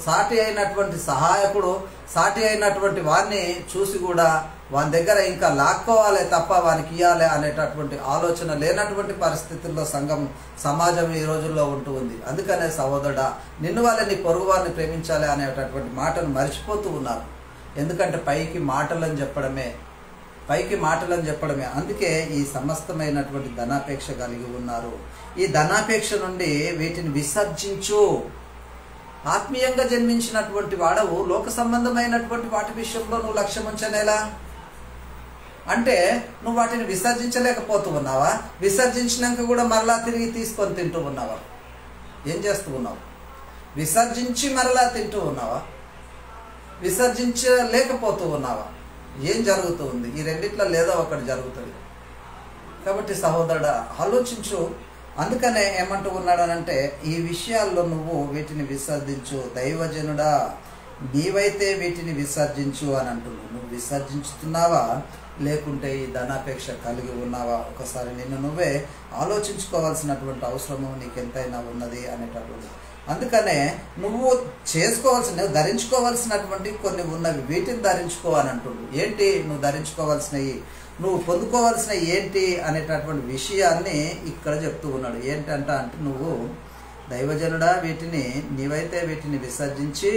సాటి అయినటువంటి సహాయకుడు, సాటి అయినటువంటి వారిని చూసి కూడా వాని దగ్గర ఇంకా లాక్కోవాలి తప్ప వానికి ఇవ్వాలి అనేటటువంటి ఆలోచన లేనటువంటి పరిస్థితుల్లో సమాజం ఈ రోజుల్లో ఉంటూ ఉంది. అందుకనే సహోదరుడా, నిన్ను వాళ్ళని నీ పొరుగు వారిని ప్రేమించాలి అనేటటువంటి మాటను మర్చిపోతూ ఉన్నారు. ఎందుకంటే పైకి మాటలని చెప్పడమే. అందుకే ఈ సమస్తమైనటువంటి ధనాపేక్ష కలిగి ఉన్నారు. ఈ ధనాపేక్ష నుండి వీటిని విసర్జించు. ఆత్మీయంగా జన్మించినటువంటి వాడవు లోక సంబంధమైనటువంటి వాటి విషయంలో నువ్వు లక్ష్యం ఉంచనేలా? అంటే నువ్వు వాటిని విసర్జించలేకపోతూ ఉన్నావా? విసర్జించినాక కూడా మరలా తిరిగి తీసుకొని తింటూ ఉన్నావా? ఏం చేస్తూ ఉన్నావు? విసర్జించి మరలా తింటూ ఉన్నావా? విసర్జించలేకపోతూ ఉన్నావా? ఏం జరుగుతూ ఉంది? ఈ రెండిట్లో లేదో ఒకటి జరుగుతుంది. కాబట్టి సహోదరుడా, ఆలోచించు. అందుకనే ఏమంటూ ఉన్నాడనంటే ఈ విషయాల్లో నువ్వు వీటిని విసర్జించు. దైవజనుడా, నీవైతే వీటిని విసర్జించు అని అంటున్నావు. నువ్వు విసర్జించుతున్నావా లేకుంటే ఈ ధనాపేక్ష కలిగి ఉన్నావా? ఒకసారి నిన్ను నువ్వే ఆలోచించుకోవాల్సినటువంటి అవసరము నీకెంతైనా ఉన్నది అనేటటువంటి. అందుకనే నువ్వు ధరించుకోవాల్సినటువంటి కొన్ని ఉన్నవి, వీటిని ధరించుకో అని అంటుండు. ఏంటి నువ్వు ధరించుకోవాల్సినవి, నువ్వు పొందుకోవాల్సినవి ఏంటి అనేటటువంటి విషయాన్ని ఇక్కడ చెప్తూ ఉన్నాడు. ఏంటంటే నువ్వు దైవజనుడా నీవైతే వీటిని విసర్జించి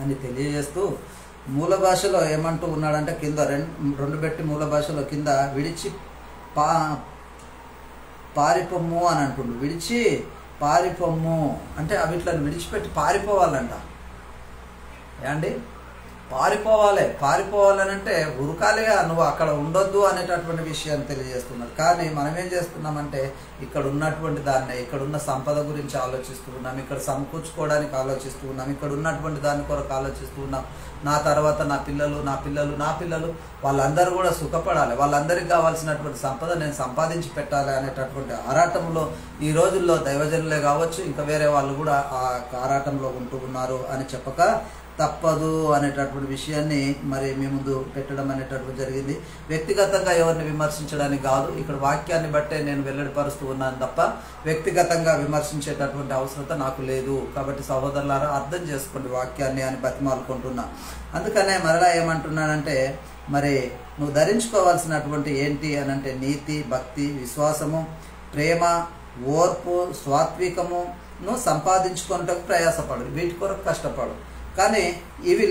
అని తెలియజేస్తూ మూల భాషలో ఏమంటూ ఉన్నాడంటే కింద రెండు పెట్టి మూల భాషలో కింద విడిచి పారిపోమ్ము అని అంటుండు. విడిచి పారిపోమ్ము అంటే వీటిని విడిచిపెట్టి పారిపోవాలంట. ఏమండి? పారిపోవాలనంటే ఉరకాలిగా నువ్వు అక్కడ ఉండొద్దు అనేటటువంటి విషయాన్ని తెలియజేస్తున్నారు. కానీ మనం ఏం చేస్తున్నామంటే ఇక్కడ ఉన్నటువంటి దాన్ని, ఇక్కడ ఉన్న సంపద గురించి ఆలోచిస్తూ ఉన్నాం, ఇక్కడ సమకూర్చుకోవడానికి ఆలోచిస్తూ ఉన్నాం, ఇక్కడ ఉన్నటువంటి దాని కొరకు ఆలోచిస్తూ ఉన్నాం. నా తర్వాత నా పిల్లలు వాళ్ళందరూ కూడా సుఖపడాలి, వాళ్ళందరికీ కావాల్సినటువంటి సంపద నేను సంపాదించి పెట్టాలి అనేటటువంటి ఆరాటంలో ఈ రోజుల్లో దైవజనులే కావచ్చు, ఇంకా వేరే వాళ్ళు కూడా ఆ ఆరాటంలో ఉంటూ ఉన్నారు అని చెప్పక తప్పదు అనేటటువంటి విషయాన్ని మరి మీ ముందు పెట్టడం అనేటటువంటి జరిగింది. వ్యక్తిగతంగా ఎవరిని విమర్శించడానికి కాదు, ఇక్కడ వాక్యాన్ని బట్టే నేను వెల్లడిపరుస్తూ ఉన్నాను తప్ప వ్యక్తిగతంగా విమర్శించేటటువంటి అవసరత నాకు లేదు. కాబట్టి సహోదరులారా, అర్థం చేసుకోండి వాక్యాన్ని అని బతిమాలుకుంటున్నా. అందుకనే మరలా ఏమంటున్నానంటే మరి నువ్వు ధరించుకోవాల్సినటువంటి ఏంటి అని అంటే నీతి, భక్తి, విశ్వాసము, ప్రేమ, ఓర్పు, సాత్వికము నువ్వు సంపాదించుకున్నటకు ప్రయాసపడు, వీటి కొరకు కష్టపడు. కానీ ఇవి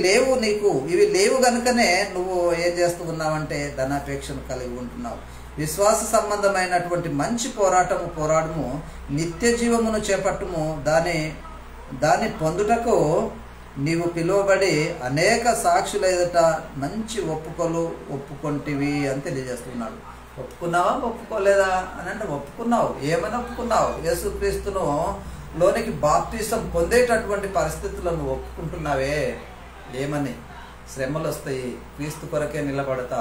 లేవు కనుకనే నువ్వు ఏం చేస్తూ ఉన్నావంటే ధనాపేక్షను కలిగి ఉంటున్నావు. విశ్వాస సంబంధమైనటువంటి మంచి పోరాడము, నిత్య జీవమును చేపట్టుము. దాన్ని పొందుటకు నీవు పిలువబడి అనేక సాక్షుల ఎదుట మంచి ఒప్పుకొంటివి అని తెలియజేస్తున్నాడు. ఒప్పుకున్నావా ఒప్పుకోలేదా అని అంటే ఒప్పుకున్నావు. ఏమని ఒప్పుకున్నావు? యేసుక్రీస్తును లోనికి బాప్తిసం పొందేటటువంటి పరిస్థితులను ఒప్పుకుంటున్నావే. ఏమని? శ్రమలు వస్తాయి, క్రీస్తు కొరకే నిలబడతా.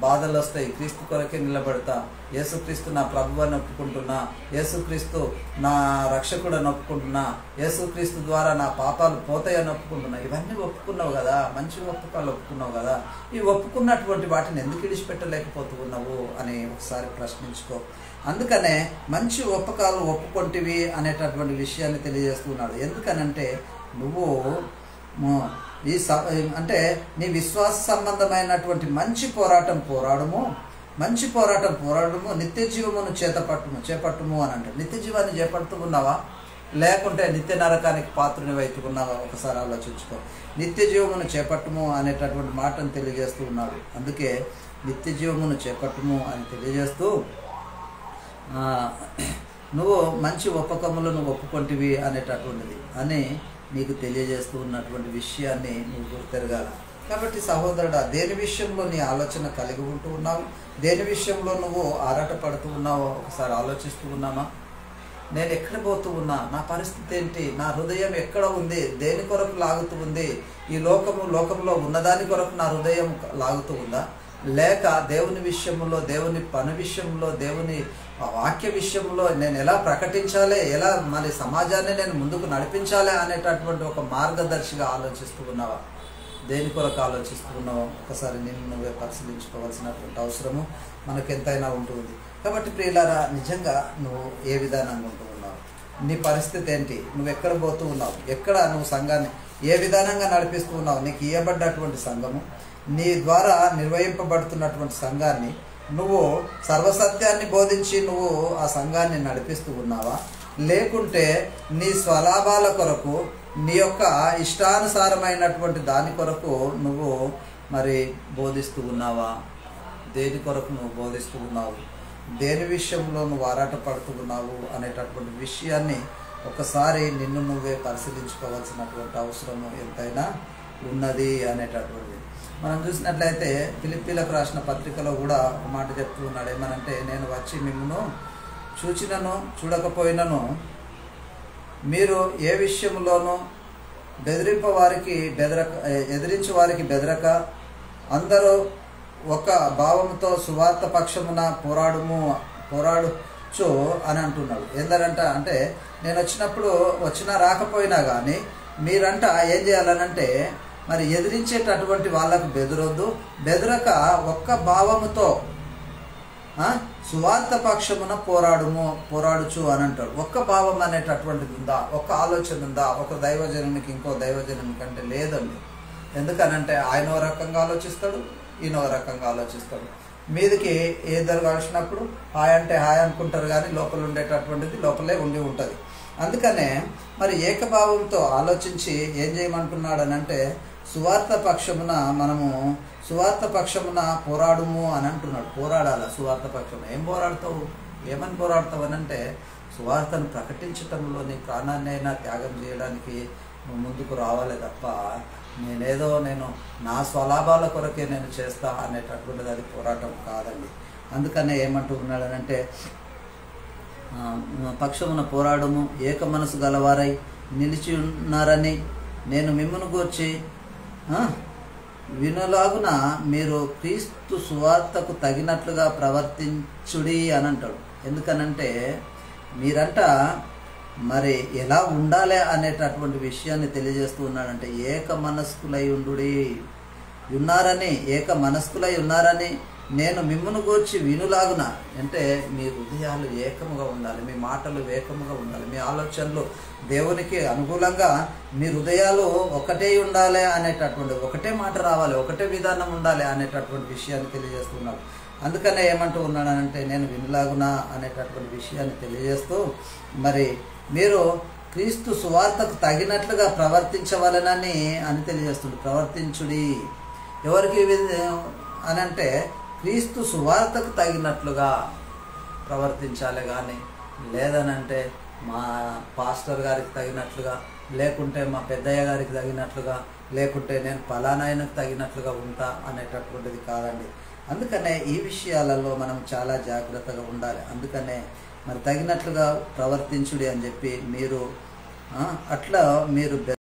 బాధలు వస్తాయి, క్రీస్తు కొరకే నిలబడతా. యేసుక్రీస్తు నా ప్రభువు అని ఒప్పుకుంటున్నా, యేసుక్రీస్తు నా రక్షకుడు అని ఒప్పుకుంటున్నా, యేసుక్రీస్తు ద్వారా నా పాపాలు పోతాయని ఒప్పుకుంటున్నా. ఇవన్నీ ఒప్పుకున్నావు కదా, మంచి ఒప్పుకోలు ఒప్పుకున్నావు కదా. ఈ ఒప్పుకున్నటువంటి వాటిని ఎందుకు విడిచిపెట్టలేకపోతూ ఉన్నావు అని ఒకసారి ప్రశ్నించుకో. అందుకనే మంచి ఒప్పుకొంటివి అనేటటువంటి విషయాన్ని తెలియజేస్తున్నాడు. ఎందుకనంటే నువ్వు అంటే నీ విశ్వాస సంబంధమైనటువంటి మంచి పోరాటం పోరాడము, నిత్య జీవమును చేపట్టుము అని అంటే నిత్య జీవాన్ని చేపడుతూ ఉన్నావా లేకుంటే నిత్య నరకానికి పాత్రని వైపుకున్నావా? ఒకసారి ఆలోచించుకో. నిత్య జీవమును చేపట్టుము అనేటటువంటి మాటను తెలియజేస్తూ ఉన్నాడు. అందుకే నిత్య జీవమును చేపట్టుము అని తెలియజేస్తూ నువ్వు మంచి ఒప్పకములను ఒప్పుకొంటివి అనేటటువంటిది అని నీకు తెలియజేస్తూ ఉన్నటువంటి విషయాన్ని నువ్వు గుర్తెరగాల. కాబట్టి సహోదరుడా, దేని విషయంలో నీ ఆలోచన కలిగి ఉంటూ ఉన్నావు, దేని విషయంలో నువ్వు ఆరాటపడుతూ ఉన్నావో ఒకసారి ఆలోచిస్తూ ఉన్నామా? నేను ఎక్కడ పోతూ ఉన్నా, నా పరిస్థితి ఏంటి, నా హృదయం ఎక్కడ ఉంది, దేని కొరకు లాగుతూ ఉంది, ఈ లోకంలో ఉన్నదాని కొరకు నా హృదయం లాగుతూ ఉందా, లేక దేవుని విషయంలో, దేవుని పని విషయంలో, దేవుని వాక్య విషయంలో నేను ఎలా ప్రకటించాలి, ఎలా మరి సమాజాన్ని నేను ముందుకు నడిపించాలి అనేటటువంటి ఒక మార్గదర్శిగా ఆలోచిస్తూ ఉన్నావా? దేని కొరకు ఆలోచిస్తూ ఉన్నావో ఒకసారి నిన్ను నువ్వే పరిశీలించుకోవాల్సినటువంటి అవసరము మనకెంతైనా ఉంటుంది. కాబట్టి ప్రియులారా, నిజంగా నువ్వు ఏ విధానంగా ఉంటూ ఉన్నావు, నీ పరిస్థితి ఏంటి, నువ్వు ఎక్కడ పోతూ ఉన్నావు, ఎక్కడ నువ్వు సంఘాన్ని ఏ విధానంగా నడిపిస్తూ ఉన్నావు, నీకు ఇవ్వబడ్డటువంటి సంఘము, నీ ద్వారా నిర్వహింపబడుతున్నటువంటి సంఘాన్ని నువ్వు సర్వసత్యాన్ని బోధించి నువ్వు ఆ సంఘాన్ని నడిపిస్తూ ఉన్నావా, లేకుంటే నీ స్వలాభాల కొరకు, నీ యొక్క ఇష్టానుసారమైనటువంటి దాని కొరకు నువ్వు మరి బోధిస్తూ ఉన్నావా? దేని కొరకు నువ్వు బోధిస్తూ ఉన్నావు, దేని విషయంలో నువ్వు ఆరాటపడుతూ ఉన్నావు అనేటటువంటి విషయాన్ని ఒకసారి నిన్ను నువ్వే పరిశీలించుకోవాల్సినటువంటి అవసరము ఎంతైనా ఉన్నది అనేటటువంటిది. మనం చూసినట్లయితే ఫిలిప్పీలకు రాసిన పత్రికలో కూడా ఒక మాట చెప్తూ ఉన్నాడు. ఏమనంటే, నేను వచ్చి మిమ్మల్ని చూచినను చూడకపోయినను మీరు ఏ విషయంలోనూ ఎదిరించు వారికి బెదరక అందరూ ఒక భావంతో సువార్త పక్షమున పోరాడుచు అని అంటున్నాడు. అంటే నేను వచ్చినా రాకపోయినా కానీ మీరంట ఏం చేయాలనంటే, మరి ఎదిరించేటటువంటి వాళ్ళకు బెదరక ఒక్క భావముతో సువార్త పక్షమున పోరాడుచు అని అంటాడు. ఒక్క భావం అనేటటువంటిది ఉందా, ఒక్క ఆలోచన ఉందా? ఒక దైవజనునికి ఇంకో దైవజనునికి అంటే లేదండి. ఎందుకనంటే ఆయన ఒక రకంగా ఆలోచిస్తాడు, ఈయన ఒక రకంగా ఆలోచిస్తాడు. మీదికి ఇద్దరు కలిసినప్పుడు హాయ్ అంటే హాయ్ అనుకుంటారు, కానీ లోపల ఉండేటటువంటిది లోపలే ఉంటుంది. అందుకనే మరి ఏకభావంతో ఆలోచించి ఏం చేయమంటున్నాడు అనంటే, సువార్త పక్షమున పోరాడుము అని అంటున్నాడు. పోరాడాల సువార్త పక్షం. ఏం పోరాడతావు, ఏమని పోరాడతావు అనంటే, సువార్తను ప్రకటించటంలో నీ ప్రాణాన్ని అయినా త్యాగం చేయడానికి నువ్వు ముందుకు రావాలి తప్ప నేను నా స్వలాభాల కొరకే నేను చేస్తా అనేటటువంటిది అది పోరాటం కాదండి. అందుకనే ఏమంటూ ఉన్నాడనంటే, పక్షమున పోరాడము, ఏక మనసు గలవారై నిలిచి ఉన్నారని నేను మిమ్మల్ని గూర్చి వినులాగున మీరు క్రీస్తు సువార్తకు తగినట్లుగా ప్రవర్తించుడి అని అంటాడు. ఎందుకనంటే మీరంట మరి ఎలా ఉండాలి అనేటటువంటి విషయాన్ని తెలియజేస్తూ ఉన్నాడంటే, ఏక మనస్కులై ఉన్నారని నేను మిమ్మల్ని గూర్చి వినులాగున, అంటే మీ హృదయాలు ఏకముగా ఉండాలి, మీ మాటలు ఏకముగా ఉండాలి, మీ ఆలోచనలు దేవునికి అనుకూలంగా మీ హృదయాలు ఒకటే ఉండాలి అనేటటువంటి, ఒకటే మాట రావాలి, ఒకటే విధానం ఉండాలి అనేటటువంటి విషయాన్ని తెలియజేస్తున్నాడు. అందుకనే ఏమంటూ ఉన్నాడనంటే, నేను వినులాగున అనేటటువంటి విషయాన్ని తెలియజేస్తూ మరి మీరు క్రీస్తు సువార్తకు తగినట్లుగా ప్రవర్తించవలనని అని తెలియజేస్తుంది. ప్రవర్తించుడి ఎవరికి అనంటే, క్రీస్తు సువార్తకు తగినట్లుగా ప్రవర్తించాలి. కానీ లేదనంటే మా పాస్టర్ గారికి తగినట్లుగా, లేకుంటే మా పెద్దయ్య గారికి తగినట్లుగా, లేకుంటే నేను పలానాయనకు తగినట్లుగా ఉంటా అనేటటువంటిది కాదండి. అందుకనే ఈ విషయాలలో మనం చాలా జాగ్రత్తగా ఉండాలి. అందుకనే మరి తగినట్లుగా ప్రవర్తించుడి అని చెప్పి మీరు